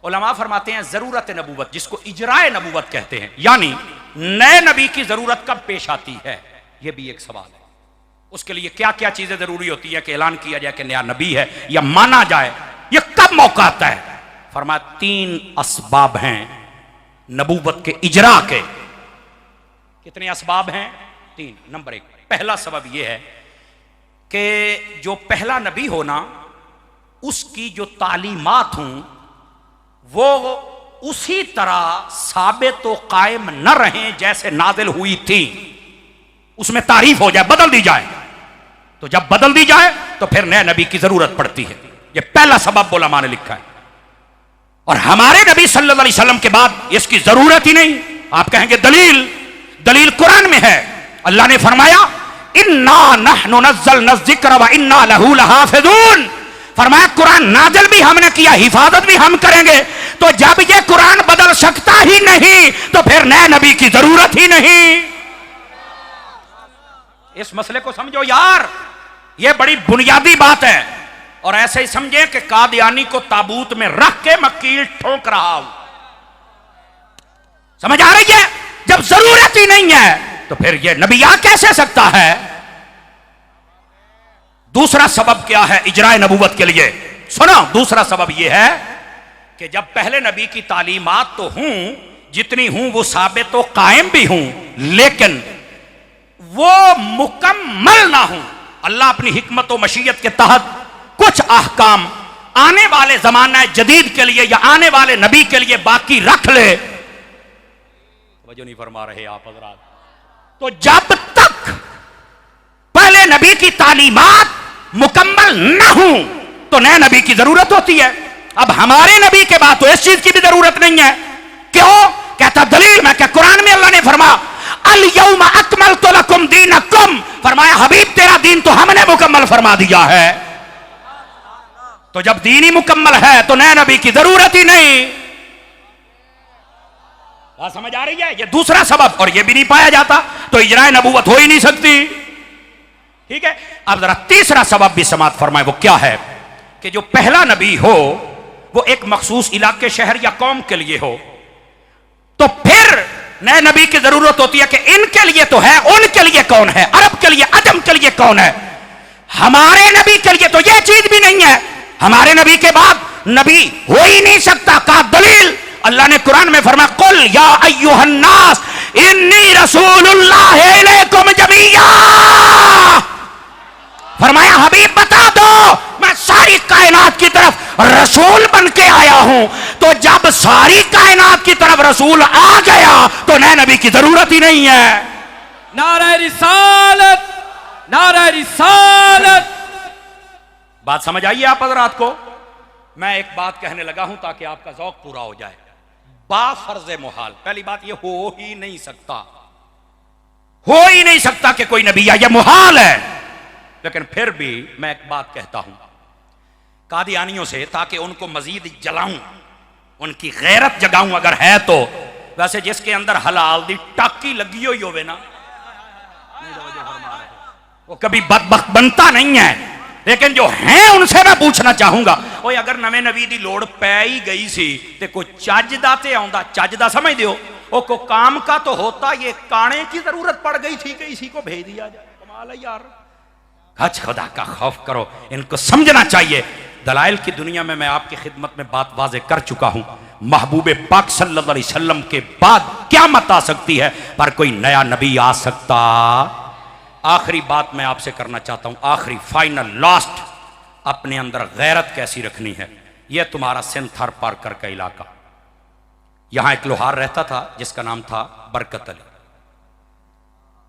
उलमा फरमाते हैं जरूरत नबूवत, जिसको इजराए नबूवत कहते हैं, यानी नए नबी की जरूरत कब पेश आती है, यह भी एक सवाल है। उसके लिए क्या क्या चीजें जरूरी होती है कि ऐलान किया जाए कि नया नबी है या माना जाए, यह कब मौका आता है? फरमाया 3 असबाब हैं नबूवत के इजरा के। कितने असबाब हैं? 3। नंबर 1, पहला सबब यह है कि जो पहला नबी हो ना, उसकी जो तालीमात हों वो उसी तरह साबित तो कायम न रहें जैसे नाजिल हुई थी, उसमें तारीफ हो जाए, बदल दी जाए। तो जब बदल दी जाए तो फिर नए नबी की जरूरत पड़ती है। यह पहला सबब उलमा ने लिखा है। और हमारे नबी सल्लल्लाहु अलैहि वसल्लम के बाद इसकी जरूरत ही नहीं। आप कहेंगे दलील, दलील कुरान में है। अल्लाह ने फरमाया इन्ना नहनु नज़्ज़लना ज़िक्र व इन्ना लहू लहाफ़िज़ून। फरमाया कुरान नाज़िल भी हमने किया, हिफाजत भी हम करेंगे। तो जब ये कुरान बदल सकता ही नहीं तो फिर नए नबी की जरूरत ही नहीं। इस मसले को समझो यार, ये बड़ी बुनियादी बात है। और ऐसे ही समझे कि कादियानी को ताबूत में रख के मकील ठोक रहा हूं। समझ आ रही है? जब जरूरत ही नहीं है तो फिर ये नबी आ कैसे सकता है? दूसरा सबब क्या है इजराए नबूवत के लिए? सुनो, दूसरा सबब यह है कि जब पहले नबी की तालीमात तो हूं, जितनी हूं वो साबित तो कायम भी हूं, लेकिन वो मुकम्मल ना हूं। अल्लाह अपनी हिकमत और मशीयत के तहत कुछ अहकाम आने वाले जमाना जदीद के लिए या आने वाले नबी के लिए बाकी रख ले। वजह नहीं फरमा रहे आप हज़रात। तो जब तक पहले नबी की तालीमात मुकम्मल ना हो तो नए नबी की जरूरत होती है। अब हमारे नबी के बाद तो इस चीज की भी जरूरत नहीं है। क्यों? कहता दलील में क्या कुरान में अल्लाह ने फरमाया अल यौमा अकमलतु लकुम दीनकुम। फरमाया हबीब तेरा दीन तो हमने मुकम्मल फरमा दिया है। तो जब दीन ही मुकम्मल है तो नए नबी की जरूरत ही नहीं। समझ आ रही है? ये दूसरा सबब, और ये भी नहीं पाया जाता तो इजराए नबूवत हो ही नहीं सकती। ठीक है, अब जरा तीसरा सबब भी समात फरमाए। वो क्या है कि जो पहला नबी हो वो एक मखसूस इलाके, शहर या कौम के लिए हो, तो फिर नए नबी की जरूरत होती है कि इनके लिए तो है, उनके लिए कौन है? अरब के लिए, अजम के लिए कौन है? हमारे नबी के लिए तो यह चीज भी नहीं है। हमारे नबी के बाद नबी हो ही नहीं सकता। का दलील अल्लाह ने कुरान में फरमाया कुल या अय्युहन्नास इन्नी रसूलुल्लाह इलैकुम जमीया। फरमाया हबीब बता दो मैं सारी कायनात की तरफ रसूल बन के आया हूं। तो जब सारी कायनात की तरफ रसूल आ गया तो नए नबी की जरूरत ही नहीं है। नारे रिसालत, नारे रिसालत। बात समझ आइए आप हज़रात को? मैं एक बात कहने लगा हूं ताकि आपका जौक पूरा हो जाए। बाफर्ज मुहाल, पहली बात यह हो ही नहीं सकता, हो ही नहीं सकता कि कोई नबी आए, यह मुहाल है। लेकिन फिर भी मैं एक बात कहता हूं कादियानियों से, ताकि उनको मजीद जलाऊं, उनकी गैरत जगाऊं अगर है तो। वैसे जिसके अंदर हलाल दी टाकी लगी हुई होवे ना, वो कभी बदबख्त बनता नहीं है। लेकिन जो हैं उनसे मैं पूछना चाहूंगा, ओए अगर नवे नबी दी लोड़ पै ही गई सी ते कोई चज दा ते आउंदा, चज दा समझ दियो, ओ को काम का तो होता, ये काने की जरूरत पड़ गई थी कि इसी को भेज दिया जाए। कमाल है यार, हज खुदा का खौफ करो, इनको समझना चाहिए। दलाइल की दुनिया में मैं आपकी खिदमत में बात वाज़े कर चुका हूं। महबूब पाक सल्लल्लाहु अलैहि वसल्लम के बाद क़यामत आ सकती है पर कोई नया नबी आ सकता। आखिरी बात मैं आपसे करना चाहता हूं, आखिरी फाइनल लास्ट, अपने अंदर गैरत कैसी रखनी है। यह तुम्हारा सिंध थर पारकर का इलाका, यहां एक लोहार रहता था जिसका नाम था बरकत अली।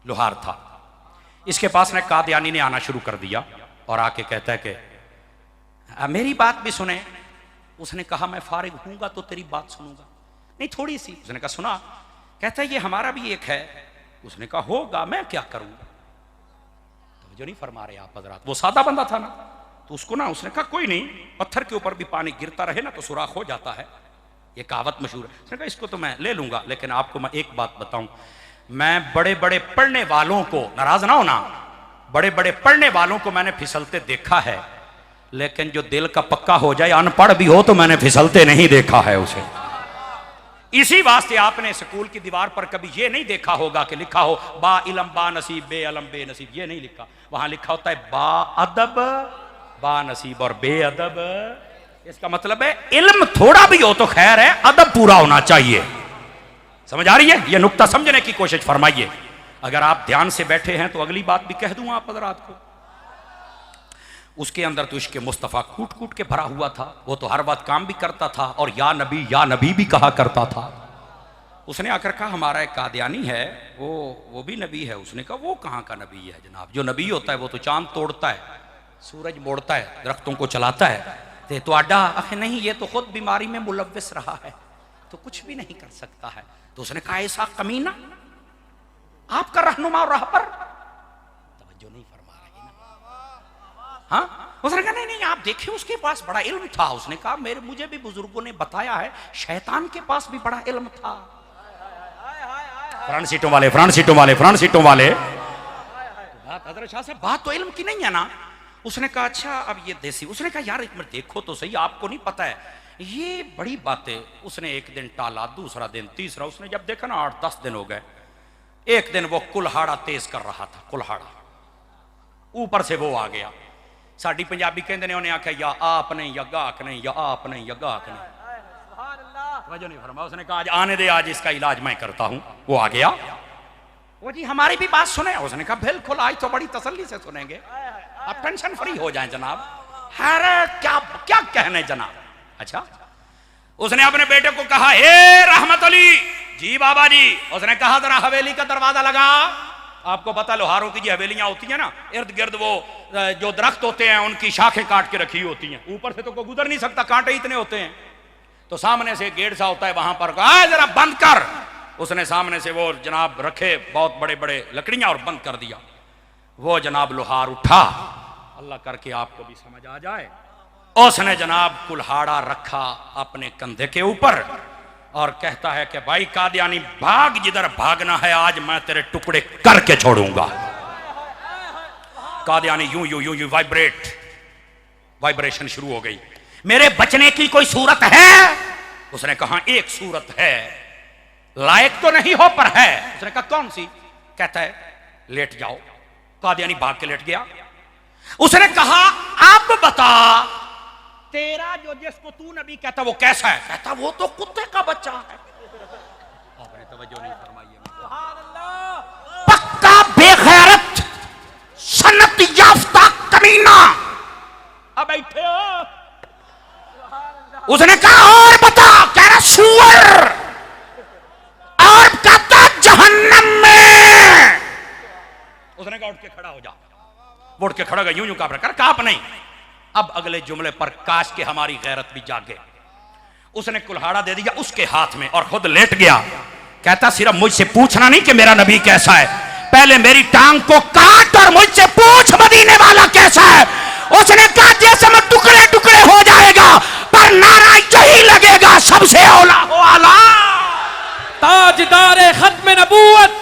लोहार था, इसके पास ने कादियानी ने आना शुरू कर दिया और आके कहता है कि मेरी बात भी सुने। उसने कहा मैं फारिग हूंगा तो तेरी बात सुनूंगा। नहीं थोड़ी सी। उसने कहा सुना। कहता है ये हमारा भी एक है। उसने कहा होगा, मैं क्या करूंगा। तो जो नहीं फरमा रहे आप हज़रात, वो सादा बंदा था ना, तो उसको ना उसने कहा कोई नहीं, पत्थर के ऊपर भी पानी गिरता रहे ना तो सुराख हो जाता है, ये कहावत मशहूर है। उसने कहा इसको तो मैं ले लूंगा, लेकिन आपको मैं एक बात बताऊं, मैं बड़े बड़े पढ़ने वालों को, नाराज ना होना, बड़े बड़े पढ़ने वालों को मैंने फिसलते देखा है, लेकिन जो दिल का पक्का हो जाए, अनपढ़ भी हो तो मैंने फिसलते नहीं देखा है उसे। इसी वास्ते आपने स्कूल की दीवार पर कभी ये नहीं देखा होगा कि लिखा हो बा इलम बा नसीब, बे अलम बे नसीब, ये नहीं लिखा। वहां लिखा होता है बा अदब बा नसीब और बे अदब। इसका मतलब है इल्म थोड़ा भी हो तो खैर है, अदब पूरा होना चाहिए। समझ आ रही है? यह नुक्ता समझने की कोशिश फरमाइए। अगर आप ध्यान से बैठे हैं तो अगली बात भी कह दूं आप हज़रात को। उसके अंदर तो इश्क़ मुस्तफ़ा कूट कूट के भरा हुआ था। वो तो हर बात काम भी करता था और या नबी भी कहा करता था। उसने आकर कहा हमारा एक कादियानी है, वो भी नबी है। उसने कहा वो कहाँ का नबी है जनाब? जो नबी होता है वो तो चांद तोड़ता है, सूरज मोड़ता है, दरख्तों को चलाता है। तो आडा आखिर नहीं, ये तो खुद बीमारी में मुलव्विस रहा है, तो कुछ भी नहीं कर सकता है। तो उसने कहा ऐसा कमीना, आपका रहनुमा और राह पर तवज्जो नहीं फरमा रहे ना। हाँ, उसने कहा नहीं नहीं आप देखिए उसके पास बड़ा इल्म था। उसने कहा मुझे भी बुजुर्गों ने बताया है शैतान के पास भी बड़ा इल्म था। फ्रंट सीटों वाले, फ्रंट सीटों वाले, फ्रंट सीटों वाले, बात हजरत शाह साहब बात तो इल्म की नहीं है ना। उसने कहा अच्छा अब ये देसी। उसने कहा यार एक मिनट देखो तो सही, आपको नहीं पता है ये बड़ी बातें। उसने एक दिन टाला, दूसरा दिन, तीसरा। उसने जब देखा ना 8-10 दिन हो गए, एक दिन वो कुल्हाड़ा तेज कर रहा था, कुल्हाड़ा ऊपर से वो आ गया। साड़ी पंजाबी कहते ने उन्हें आख्या या आप नहीं या गाहक नहीं, या आप नहीं या गाहक नहीं। वजह नहीं फरमा। उसने कहा आज आने दे, आज इसका इलाज मैं करता हूं। वो आ गया, वो जी हमारी भी बात सुने। उसने कहा बिल्कुल आज तो बड़ी तसल्ली से सुनेंगे, आप टेंशन फ्री हो जाएं जनाब। अरे क्या क्या कहने जनाब। अच्छा, उसने अपने बेटे को कहा हे रहमत अली जी बाबा जी। उसने कहा जरा हवेली का दरवाजा लगा। आपको पता लोहारों की जी हवेलियां होती है ना, इर्द गिर्द वो जो दरख्त होते हैं उनकी शाखें काट के रखी होती हैं, ऊपर से तो कोई गुजर नहीं सकता, कांटे इतने होते हैं। तो सामने से गेट सा होता है, वहां पर कहा जरा बंद कर। उसने सामने से वो जनाब रखे बहुत बड़े बड़े लकड़ियां और बंद कर दिया। वो जनाब लोहार उठा, अल्लाह करके आपको भी समझ आ जाए। उसने जनाब कुल्हाड़ा रखा अपने कंधे के ऊपर और कहता है कि भाई कादियानी भाग, जिधर भागना है आज मैं तेरे टुकड़े करके छोड़ूंगा। कादियानी यूं यूं यूं यूं वाइब्रेशन शुरू हो गई। मेरे बचने की कोई सूरत है? उसने कहा एक सूरत है, लायक तो नहीं हो पर है। उसने कहा कौन सी? कहता है लेट जाओ। कादियानी भाग के लेट गया। उसने कहा अब बता तेरा जो जिसको तू नबी कहता वो कैसा है? कहता वो तो कुत्ते का बच्चा है। आपने तवज्जो नहीं फरमाई। पक्का बेगैरत सन्नत याफ्ता कमीना। अब बैठे हो। उसने कहा और बता। कह रहा सूअर। और कहता जहन्नम में। उसने कहा उठ के खड़ा हो जा। वो उठ के खड़ा हो गया, यूं यूं कांप रहा। कांप नहीं। अब अगले जुमले पर काश के हमारी गैरत भी जागे। उसने कुल्हाड़ा दे दिया उसके हाथ में और खुद लेट गया। कहता सिर्फ मुझसे पूछना नहीं कि मेरा नबी कैसा है, पहले मेरी टांग को काट और मुझसे पूछ मदीने वाला कैसा है। उसने कहा जैसे मैं टुकड़े टुकड़े हो जाएगा पर नारा यही लगेगा सबसे औला हो आला। ताजदार खत्म नबूवत